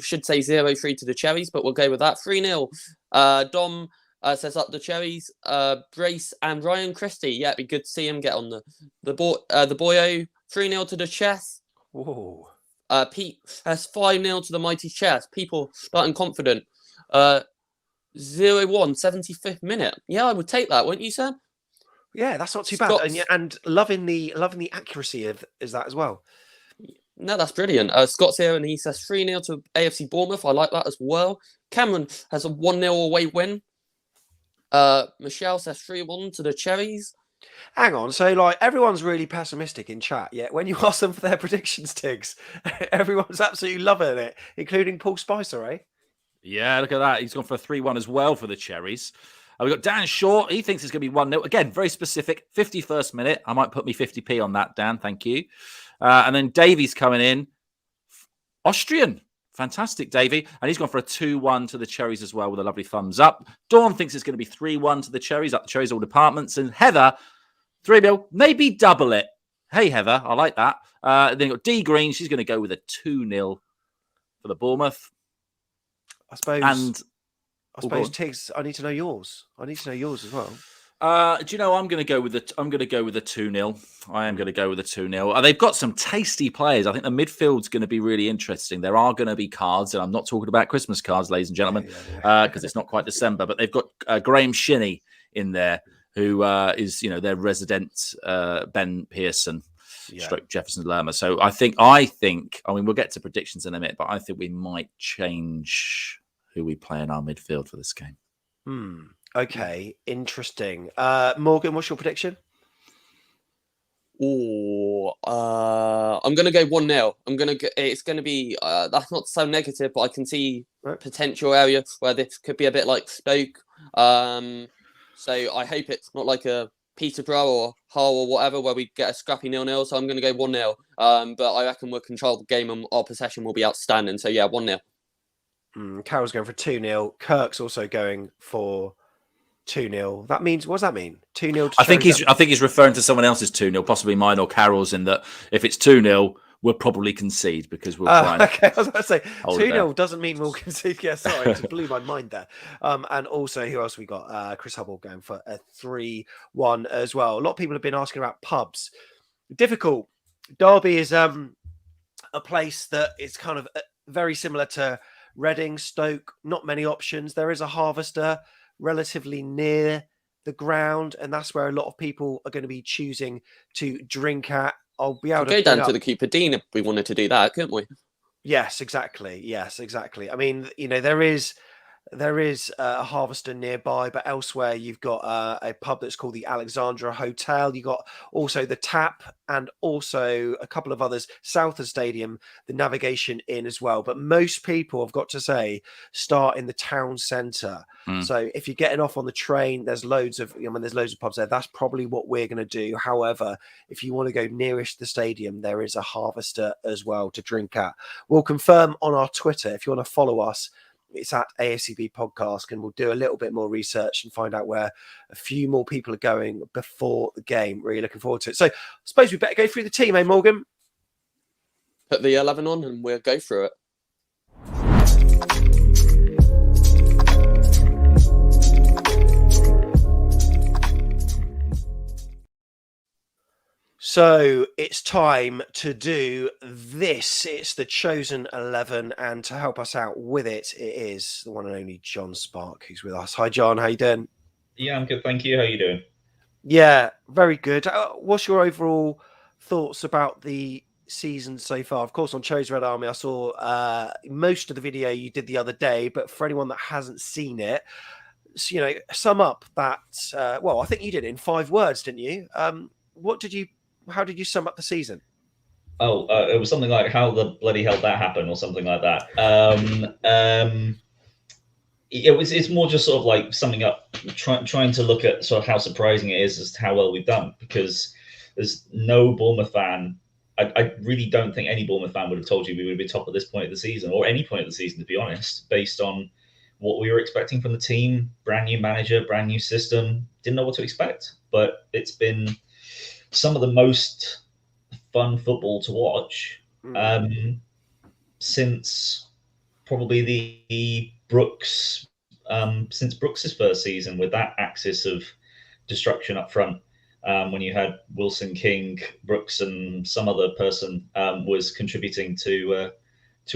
should say 0-3 to the Cherries, but we'll go with that. 3-0. Dom says up the Cherries. Brace and Ryan Christie. Yeah, it'd be good to see him get on the boyo. 3-0 to the Chess. Whoa. Pete has 5-0 to the mighty Chess. People starting confident. 0-1, 75th minute. Yeah, I would take that, wouldn't you, Sam? Yeah, that's not too bad. And loving the accuracy of is that as well. No, that's brilliant. Scott's here and he says 3-0 to AFC Bournemouth. I like that as well. Cameron has a 1-0 away win. Michelle says 3-1 to the Cherries. Hang on, so like everyone's really pessimistic in chat, yet when you ask them for their predictions, Tiggs, everyone's absolutely loving it, including Paul Spicer, eh? Yeah, look at that. He's gone for a 3-1 as well for the Cherries. We've got Dan Short. He thinks it's going to be 1-0. Again, very specific. 51st minute. I might put me 50p on that, Dan. Thank you. And then Davey's coming in. Austrian. Fantastic, Davey. And he's gone for a 2-1 to the Cherries as well with a lovely thumbs up. Dawn thinks it's going to be 3-1 to the Cherries, up the Cherries all departments. And Heather, 3-0, maybe double it. Hey, Heather, I like that. Then you've got D Green. She's going to go with a 2-0 for the Bournemouth. I suppose. And I suppose, Tiggs, I need to know yours. I need to know yours as well. Do you know I'm going to go with the 2-0. I am going to go with the 2-0. They've got some tasty players. I think the midfield's going to be really interesting. There are going to be cards, and I'm not talking about Christmas cards, ladies and gentlemen, because it's not quite December. But they've got Graham Shinney in there, who is their resident Ben Pearson, stroke Jefferson Lerma. So I think. I mean, we'll get to predictions in a minute, but I think we might change who we play in our midfield for this game. Okay, interesting. Morgan, what's your prediction? I'm going to go 1-0. It's going to be, that's not so negative, but I can see potential area where this could be a bit like Stoke. So I hope it's not like a Peterborough or Hull or whatever where we get a scrappy 0-0. So I'm going to go 1-0. But I reckon we'll control the game and our possession will be outstanding. So yeah, 1-0. Carol's going for 2-0. Kirk's also going for 2-0. That means, what does that mean? 2-0. I think he's referring to someone else's 2-0, possibly mine or Carol's. In that, if it's 2-0, we'll probably concede because we'll try. Okay, I was going to say 2-0 doesn't mean we'll concede. Yeah, sorry, it blew my mind there. And also, who else we got? Chris Hubble going for a 3-1 as well. A lot of people have been asking about pubs. Difficult. Derby is a place that is kind of very similar to Reading, Stoke. Not many options. There is a Harvester relatively near the ground, and that's where a lot of people are going to be choosing to drink at. I'll be able to go down to the Cooper Dean if we wanted to do that, couldn't we? Yes, exactly. I mean, there is There is a Harvester nearby, but elsewhere you've got a pub that's called the Alexandra Hotel. You got also the Tap and also a couple of others south of Stadium, the Navigation Inn as well. But most people, I've got to say, start in the town centre. So if you're getting off on the train, there's loads of pubs there. That's probably what we're going to do. However, if you want to go nearest the stadium, there is a Harvester as well to drink at. We'll confirm on our Twitter if you want to follow us. It's at AFCB Podcast, and we'll do a little bit more research and find out where a few more people are going before the game. Really looking forward to it. So I suppose we better go through the team, eh, Morgan? Put the 11 on and we'll go through it. So it's time to do this. It's the chosen 11, and to help us out with it, it is the one and only John Spark who's with us. Hi, John. How you doing? Yeah, I'm good. Thank you. How you doing? Yeah, very good. What's your overall thoughts about the season so far? Of course, on Cherries Red Army, I saw most of the video you did the other day, but for anyone that hasn't seen it, so, sum up that. I think you did it in 5 words, didn't you? How did you sum up the season? It was something like how the bloody hell that happened, or something like that. It's more just sort of like summing up, trying to look at sort of how surprising it is as to how well we've done, because there's no Bournemouth fan. I really don't think any Bournemouth fan would have told you we would be top at this point of the season, or any point of the season, to be honest, based on what we were expecting from the team. Brand new manager, brand new system. Didn't know what to expect, but it's been some of the most fun football to watch since probably the Brooks, since Brooks's first season, with that axis of destruction up front. When you had Wilson, King, Brooks, and some other person was contributing to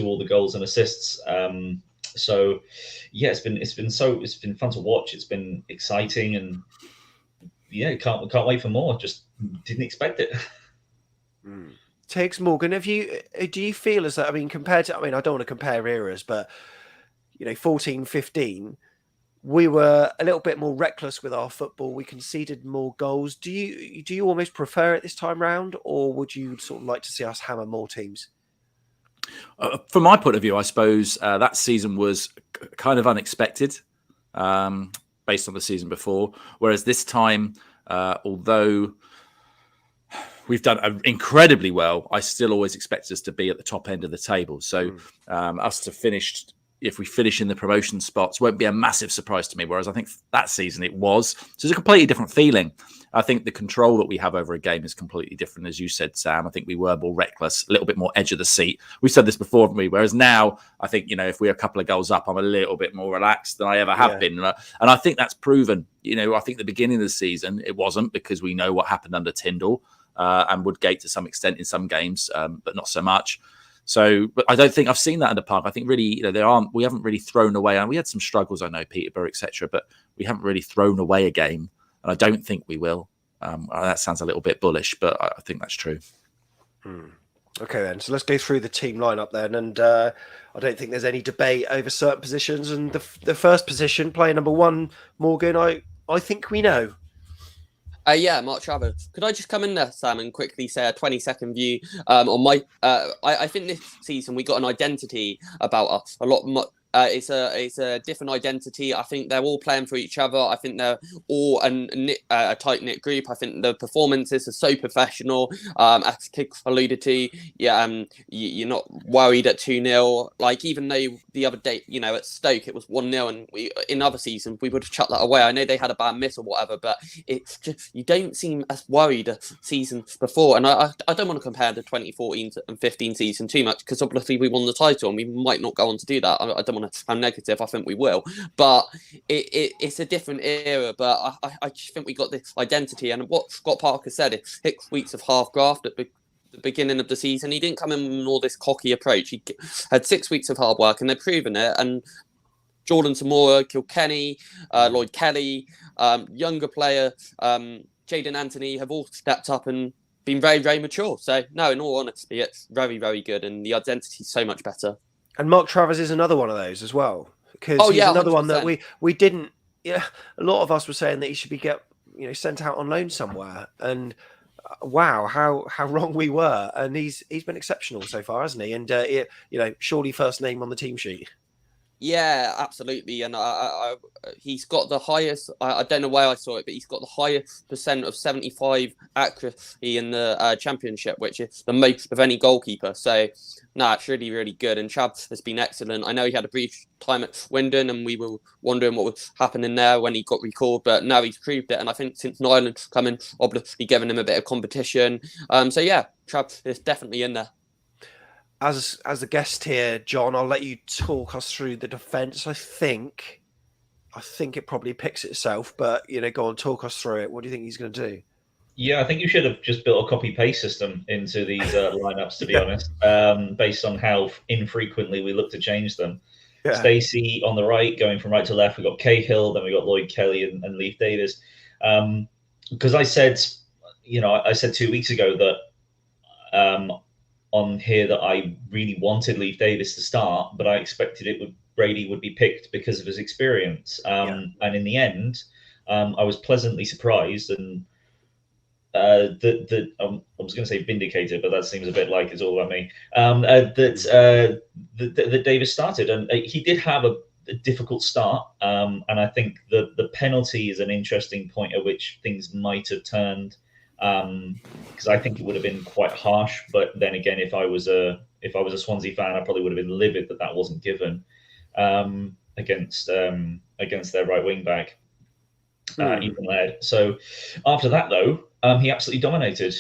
all the goals and assists. So yeah, it's been fun to watch. It's been exciting, and yeah, can't wait for more. Just didn't expect it. Tiggs, Morgan, do you feel as that, compared to, I don't want to compare eras, but 14, 15, we were a little bit more reckless with our football. We conceded more goals. Do you almost prefer it this time round, or would you sort of like to see us hammer more teams? From my point of view, I suppose that season was kind of unexpected, based on the season before. Whereas this time, although we've done incredibly well, I still always expect us to be at the top end of the table. So us to finish, if we finish in the promotion spots, won't be a massive surprise to me. Whereas I think that season it was. So it's a completely different feeling. I think the control that we have over a game is completely different. As you said, Sam, I think we were more reckless, a little bit more edge of the seat. We said this before, haven't we? Whereas now, I think, if we're a couple of goals up, I'm a little bit more relaxed than I ever have been. And I think that's proven. I think the beginning of the season, it wasn't, because we know what happened under Tyndall and Woodgate to some extent in some games, but not so much. So, but I don't think I've seen that under Park. I think really, we haven't really thrown away, and we had some struggles, I know, Peterborough, etc., but we haven't really thrown away a game. And I don't think we will. That sounds a little bit bullish, but I think that's true. Okay, then. So let's go through the team lineup then. And I don't think there's any debate over certain positions. And the first position, player number 1, Morgan, I think we know. Yeah, Mark Travers. Could I just come in there, Sam, and quickly say a 20-second view on my... I think this season we got an identity about us. It's a different identity. I think they're all playing for each other. I think they're all a tight-knit group. I think the performances are so professional. As Kick alluded to, you're not worried at 2-0. Like, even though the other day, at Stoke, it was 1-0, and in other seasons, we would have chucked that away. I know they had a bad miss or whatever, but it's just, you don't seem as worried a season before. And I don't want to compare the 2014 and 15 season too much, because obviously we won the title, and we might not go on to do that. I don't want to sound negative. I think we will, but it's a different era. But I just think we got this identity, and what Scott Parker said, it's 6 weeks of half graft at the beginning of the season. He didn't come in with all this cocky approach. He had 6 weeks of hard work, and they've proven it. And Jordan Tamora, Kilkenny, Lloyd Kelly, younger player, Jaden Anthony have all stepped up and been very, very mature. So no, in all honesty, it's very, very good, and the identity is so much better. And Mark Travers is another one of those as well. because he's another 100%. one that we didn't. Yeah, a lot of us were saying that he should be sent out on loan somewhere, and wow, how wrong we were. And he's been exceptional so far, hasn't he? And surely first name on the team sheet. Yeah, absolutely. And he's got the highest, I don't know where I saw it, but he's got the highest percent of 75 accuracy in the championship, which is the most of any goalkeeper. So, it's really, really good. And Chab has been excellent. I know he had a brief time at Swindon and we were wondering what was happening there when he got recalled, but now he's proved it. And I think since Nyland coming, obviously giving him a bit of competition. Chab is definitely in there. As the guest here, John, I'll let you talk us through the defence. I think it probably picks itself, but go on, talk us through it. What do you think he's going to do? Yeah, I think you should have just built a copy-paste system into these lineups, to be honest, based on how infrequently we look to change them. Yeah. Stacey on the right, going from right to left. We got Cahill, then we got Lloyd Kelly and Leif Davis. Because I said 2 weeks ago that on here that I really wanted Leif Davis to start, but I expected Brady would be picked because of his experience. And in the end, I was pleasantly surprised and I was going to say vindicated, but that seems a bit like it's all about me. That Davis started, and he did have a difficult start. And I think the penalty is an interesting point at which things might have turned. Because I think it would have been quite harsh, but then again, if I was a Swansea fan, I probably would have been livid that wasn't given against their right wing back, Ethan Laird. So after that, though, he absolutely dominated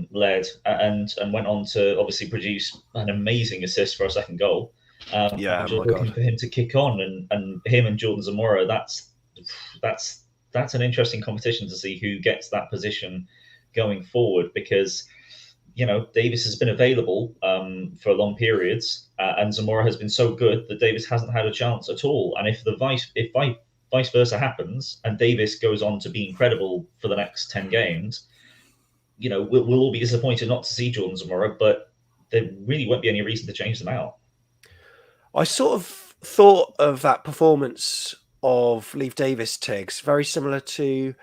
Laird and went on to obviously produce an amazing assist for our second goal. Looking for him to kick on, and him and Jordan Zamora. That's an interesting competition to see who gets that position going forward, because Davis has been available for long periods, and Zamora has been so good that Davis hasn't had a chance at all. And if vice versa happens, and Davis goes on to be incredible for the next 10 games, we'll all be disappointed not to see Jordan Zamora, but there really won't be any reason to change them out. I sort of thought of that performance of Leif Davis, Tiggs, very similar to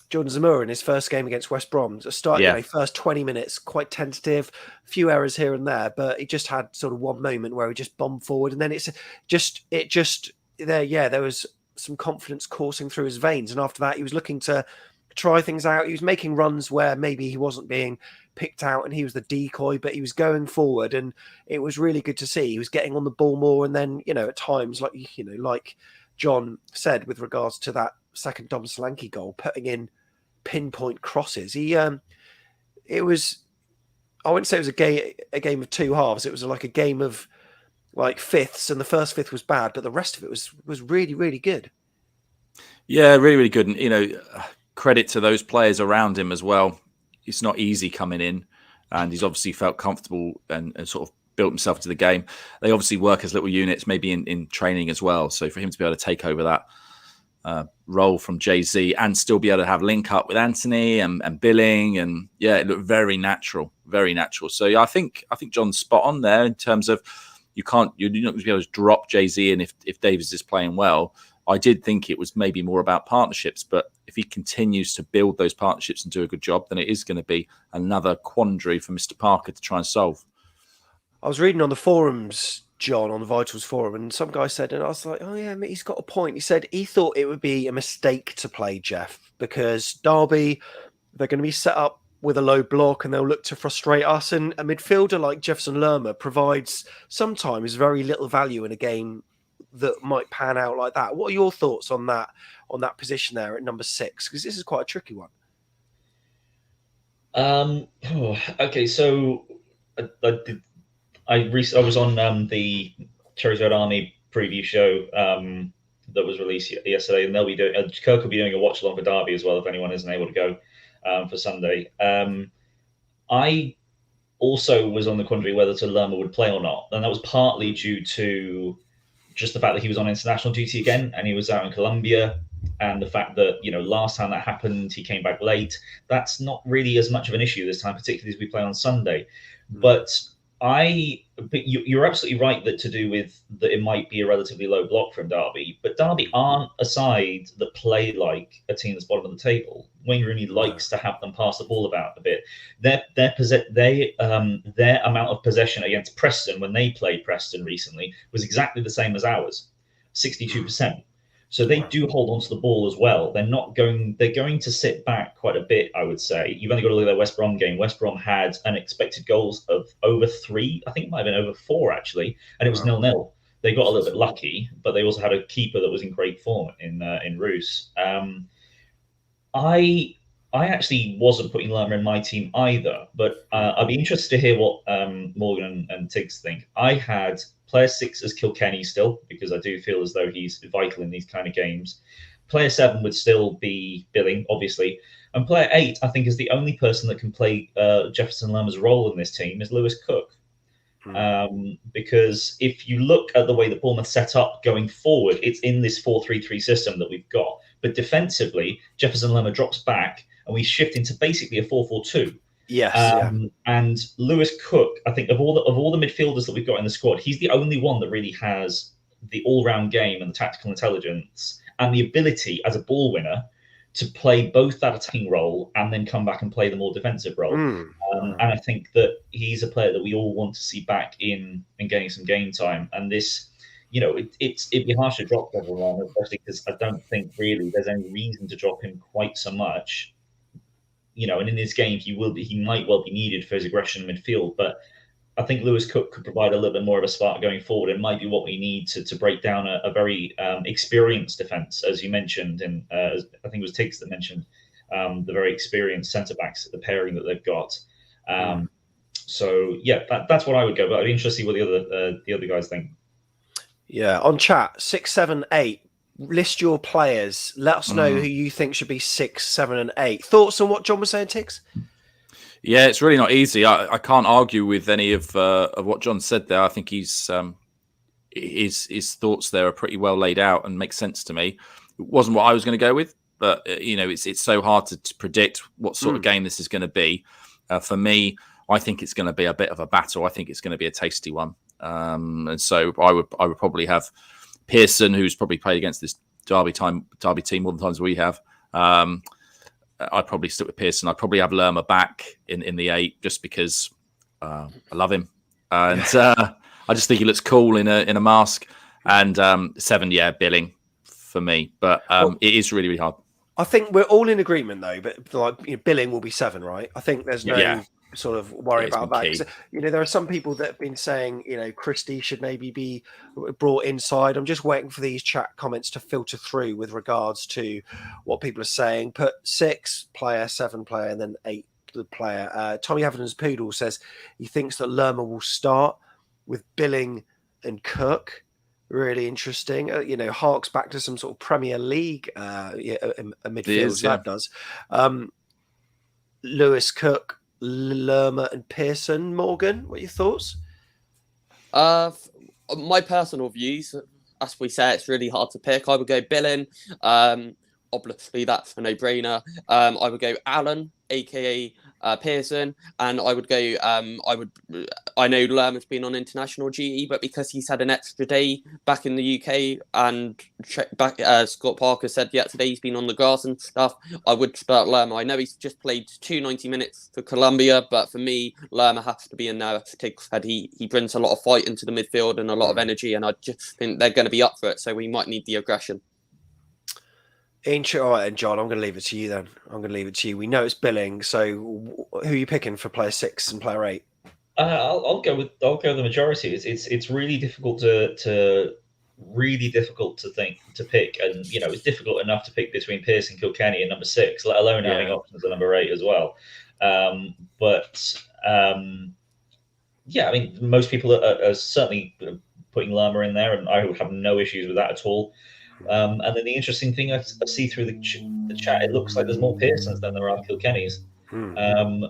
Jordan Zamora in his first game against West Brom. First 20 minutes, quite tentative, a few errors here and there, but he just had sort of one moment where he just bombed forward, and then there was some confidence coursing through his veins, and after that he was looking to try things out. He was making runs where maybe he wasn't being picked out and he was the decoy, but he was going forward, and it was really good to see. He was getting on the ball more, and then at times, like John said with regards to that second Dom Solanke goal, putting in pinpoint crosses. I wouldn't say it was a game of two halves. It was like a game of like fifths, and the first fifth was bad, but the rest of it was really, really good. Yeah, really, really good. And credit to those players around him as well. It's not easy coming in, and he's obviously felt comfortable and sort of built himself to the game. They obviously work as little units, maybe in training as well. So for him to be able to take over that role from Jay-Z and still be able to have link up with Anthony and Billing, and it looked very natural. So I think John's spot on there in terms of you're not going to be able to drop Jay-Z in if Davis is playing well. I did think it was maybe more about partnerships, but if he continues to build those partnerships and do a good job, then it is going to be another quandary for Mr. Parker to try and solve. I was reading on the forums, John, on the Vitals forum, and some guy said, and I was like, oh yeah, he's got a point. He said he thought it would be a mistake to play Jeff because Derby, they're going to be set up with a low block and they'll look to frustrate us. And a midfielder like Jefferson Lerma provides sometimes very little value in a game that might pan out like that. What are your thoughts on that position there at number 6? Because this is quite a tricky one. Okay, so I was on the Cherries Red Army preview show that was released yesterday, and they'll be doing. Kirk will be doing a watch along for Derby as well if anyone isn't able to go for Sunday. I also was on the quandary whether Lerma would play or not, and that was partly due to just the fact that he was on international duty again, and he was out in Colombia, and the fact that last time that happened he came back late. That's not really as much of an issue this time, particularly as we play on Sunday. But But you're absolutely right that to do with that it might be a relatively low block from Derby, but Derby aren't a side that play like a team that's bottom of the table. Wayne Rooney likes to have them pass the ball about a bit. Their amount of possession against Preston when they played Preston recently was exactly the same as ours, 62%. So they do hold on to the ball as well. They're going to sit back quite a bit, I would say. You've only got to look at their West Brom game. West Brom had unexpected goals of over 3. I think it might have been over 4, actually. And it was 0-0. They got a little bit lucky, but they also had a keeper that was in great form in Roos. I actually wasn't putting Lerma in my team either, but I'd be interested to hear what Morgan and Tiggs think. I had player 6 as Kilkenny still, because I do feel as though he's vital in these kind of games. Player 7 would still be Billing, obviously. And player 8, I think, is the only person that can play Jefferson Lerma's role in this team is Lewis Cook. Because if you look at the way that Bournemouth set up going forward, it's in this 4-3-3 system that we've got. But defensively, Jefferson Lerma drops back and we shift into basically a 4-4-2. Yes. And Lewis Cook, I think of all the midfielders that we've got in the squad, he's the only one that really has the all-round game and the tactical intelligence and the ability as a ball winner to play both that attacking role and then come back and play the more defensive role. And I think that he's a player that we all want to see back in and getting some game time. And this, it'd be harsh to drop Lerma, especially because I don't think really there's any reason to drop him quite so much. And in this game, he might well be needed for his aggression in midfield. But I think Lewis Cook could provide a little bit more of a spark going forward. It might be what we need to break down a very experienced defence, as you mentioned, and I think it was Tiggs that mentioned the very experienced centre backs, the pairing that they've got. So yeah, that's what I would go. But I'd be interested to see what the other guys think. Yeah, on chat 6, 7, 8. List your players. Let us know who you think should be 6, 7, and 8. Thoughts on what John was saying, Tiggs? Yeah, it's really not easy. I can't argue with any of what John said there. I think his thoughts there are pretty well laid out and make sense to me. It wasn't what I was going to go with, but it's so hard to predict what sort of game this is going to be. For me, I think it's going to be a bit of a battle. I think it's going to be a tasty one, and so I would probably have Pearson, who's probably played against this Derby team more than times we have. I'd probably stick with Pearson. I'd probably have Lerma back in the 8 just because I love him, and I just think he looks cool in a mask. And 7, Billing for me, but it is really, really hard. I think we're all in agreement though, but Billing will be 7, right? I think there's no sort of worry about that. There are some people that have been saying, Christie should maybe be brought inside. I'm just waiting for these chat comments to filter through with regards to what people are saying. Put 6 player, 7 player, and then 8 player. Tommy Evans Poodle says he thinks that Lerma will start with Billing and Cook. Really interesting. Harks back to some sort of Premier League a midfield. That does. Lewis Cook, Lerma and Pearson. Morgan, what are your thoughts? My personal views, as we say, it's really hard to pick. I would go Billing. Obviously, that's a no-brainer. I would go Allen, aka Pearson, and I would go. I know Lerma's been on international duty, but because he's had an extra day back in the UK, and Scott Parker said yesterday he's been on the grass and stuff, I would start Lerma. I know he's just played 90 minutes for Colombia, but for me, Lerma has to be in there. He brings a lot of fight into the midfield and a lot of energy, and I just think they're going to be up for it. So we might need the aggression. All right, and John, I'm going to leave it to you then. We know it's Billing, so who are you picking for player 6 and player 8? I'll go with the majority. It's really difficult to pick, and it's difficult enough to pick between Pearson, Kilkenny, and number 6, let alone having options at number 8 as well. Most people are certainly putting Lerma in there, and I would have no issues with that at all. And then the interesting thing I see through the chat, it looks like there's more Pearsons than there are Kilkennys.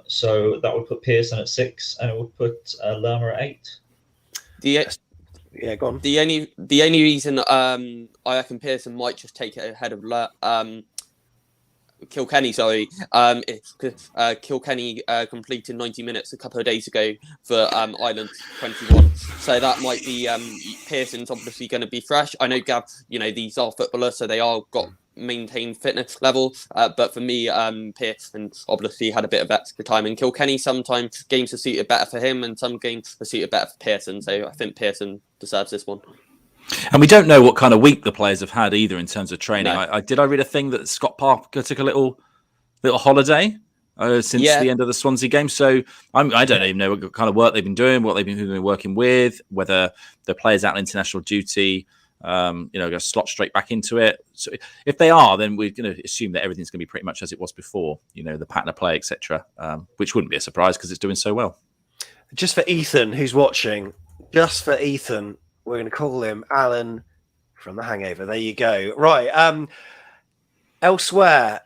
So that would put Pearson at 6, and it would put Lerma at 8. Go on. The only reason I reckon Pearson might just take it ahead of Kilkenny, sorry. Kilkenny completed 90 minutes a couple of days ago for Ireland 21. So that might be Pearson's obviously going to be fresh. I know, Gav, these are footballers, so they are got maintained fitness level. But for me, Pearson obviously had a bit of extra time. In Kilkenny, sometimes games are suited better for him and some games are suited better for Pearson. So I think Pearson deserves this one. And we don't know what kind of week the players have had either in terms of training. No. Did I read a thing that Scott Parker took a little holiday since the end of the Swansea game? So I don't even know what kind of work they've been doing, what they've been working with, whether the players out on international duty, go slot straight back into it. So if they are, then we're going to assume that everything's going to be pretty much as it was before. The pattern of play, etc., which wouldn't be a surprise because it's doing so well. Just for Ethan, who's watching, we're going to call him Alan from The Hangover. There you go. Right. Elsewhere,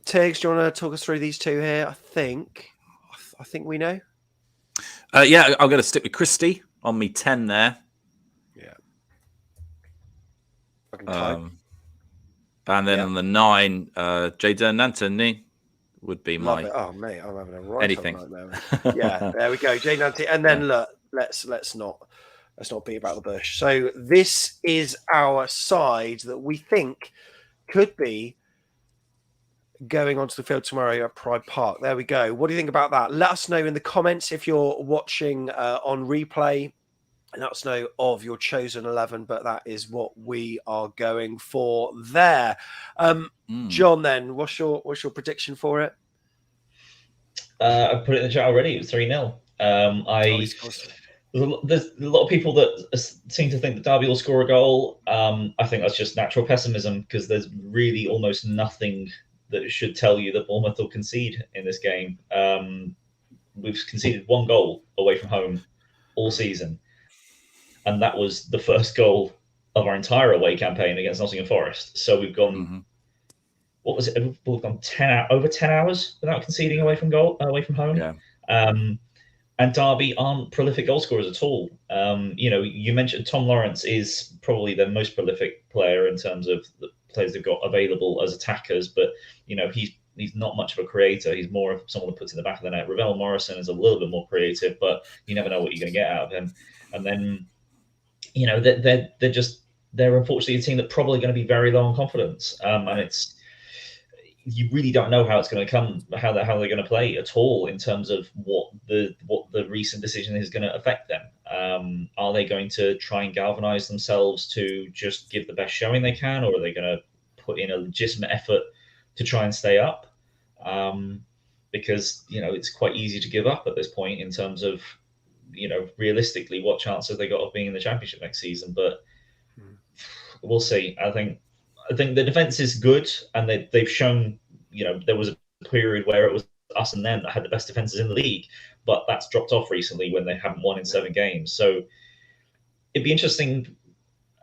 Tiggs, do you want to talk us through these two here? I think we know. I'm going to stick with Christie on me 10 there. Yeah. I can type. And then on the 9, Jayden Anthony would be my. Oh mate, I'm having a right anything. Right yeah, there we go, Jayden Anthony. And then look, let's not beat about the bush. So this is our side that we think could be going onto the field tomorrow at Pride Park. There we go. What do you think about that? Let us know in the comments if you're watching on replay. And let us know of your chosen 11, but that is what we are going for there. John, then, what's your prediction for it? I put it in the chat already. It was 3-0. There's a lot of people that seem to think that Derby will score a goal. I think that's just natural pessimism because there's really almost nothing that should tell you that Bournemouth will concede in this game. We've conceded 1 goal away from home all season. And that was the first goal of our entire away campaign against Nottingham Forest. So we've gone, what was it? We've gone over 10 hours without conceding away from home. Yeah. And Derby aren't prolific goal scorers at all. You mentioned Tom Lawrence is probably the most prolific player in terms of the players they've got available as attackers, but he's not much of a creator. He's more of someone who puts in the back of the net. Ravel Morrison is a little bit more creative, but you never know what you're going to get out of him. And then, they're unfortunately a team that's probably going to be very low on confidence. And you really don't know how it's going to come, how they're going to play at all in terms of what the recent decision is going to affect them. Are they going to try and galvanise themselves to just give the best showing they can, or are they going to put in a legitimate effort to try and stay up? Because it's quite easy to give up at this point in terms of realistically what chance have they got of being in the Championship next season. But we'll see. I think the defense is good, and they've shown, there was a period where it was us and them that had the best defenses in the league, but that's dropped off recently when they haven't won in 7 games. So it'd be interesting,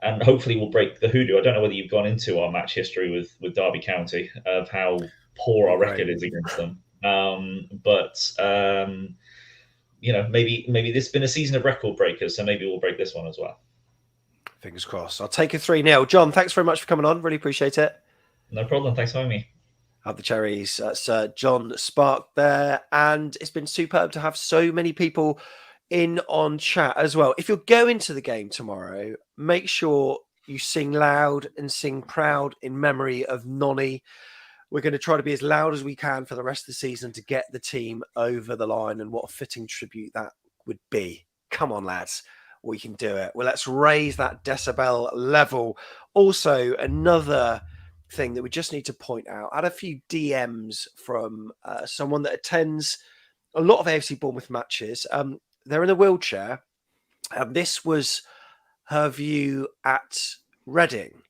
and hopefully we'll break the hoodoo. I don't know whether you've gone into our match history with Derby County of how poor our record is against them. Maybe this has been a season of record breakers, so maybe we'll break this one as well. Fingers crossed. I'll take a 3-0. John, thanks very much for coming on. Really appreciate it. No problem. Thanks for having me. Have the Cherries. That's John Spark there. And it's been superb to have so many people in on chat as well. If you're going to the game tomorrow, make sure you sing loud and sing proud in memory of Nonny. We're going to try to be as loud as we can for the rest of the season to get the team over the line, and what a fitting tribute that would be. Come on, lads. We can do it. Well, let's raise that decibel level. Also, another thing that we just need to point out, I had a few DMs from someone that attends a lot of AFC Bournemouth matches. They're in a wheelchair. This was her view at Reading.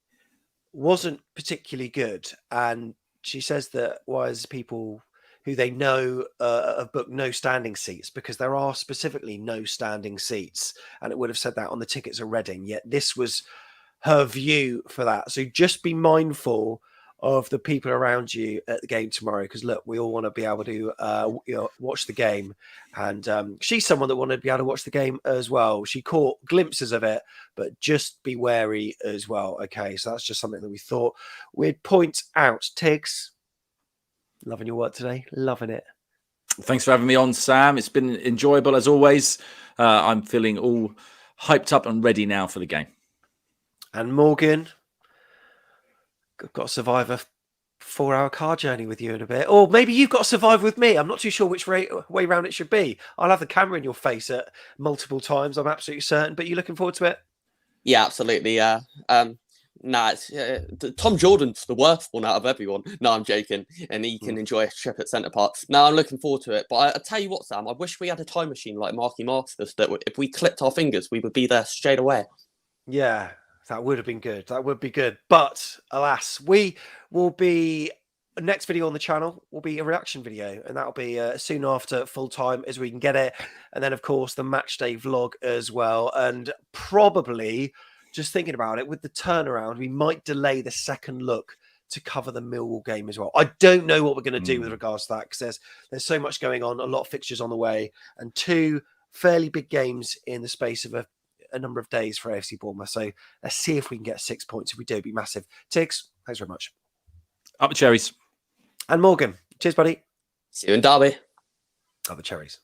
Wasn't particularly good. And she says that was people who they know have booked no standing seats, because there are specifically no standing seats. And it would have said that on the tickets at Reading. Yet this was her view for that. So just be mindful of the people around you at the game tomorrow, because look, we all want to be able to watch the game. And she's someone that wanted to be able to watch the game as well. She caught glimpses of it, but just be wary as well. Okay, so that's just something that we thought we'd point out. Tiggs, Loving your work today. Loving it. Thanks for having me on, Sam. It's been enjoyable as always. I'm feeling all hyped up and ready now for the game. And Morgan, got to survive a 4-hour car journey with you in a bit. Or maybe you've got to survive with me. I'm not too sure which way round it should be. I'll have the camera in your face at multiple times, I'm absolutely certain. But you looking forward to it? Yeah, absolutely. Yeah. It's Tom Jordan's the worst one out of everyone. No, I'm joking, and he can enjoy a trip at Centre Park. No, I'm looking forward to it. But I tell you what, Sam, I wish we had a time machine like Marky Masters that if we clipped our fingers, we would be there straight away. Yeah, that would have been good. That would be good. But alas, we will be. Next video on the channel will be a reaction video, and that'll be soon after full time as we can get it. And then, of course, the match day vlog as well. And probably, just thinking about it, with the turnaround, we might delay the second look to cover the Millwall game as well. I don't know what we're going to do with regards to that, because there's so much going on, a lot of fixtures on the way, and 2 fairly big games in the space of a number of days for AFC Bournemouth. So let's see if we can get 6 points. If we do, it'd be massive. Tiggs, thanks very much. Up the Cherries. And Morgan, cheers, buddy. See you in Derby. Up the Cherries.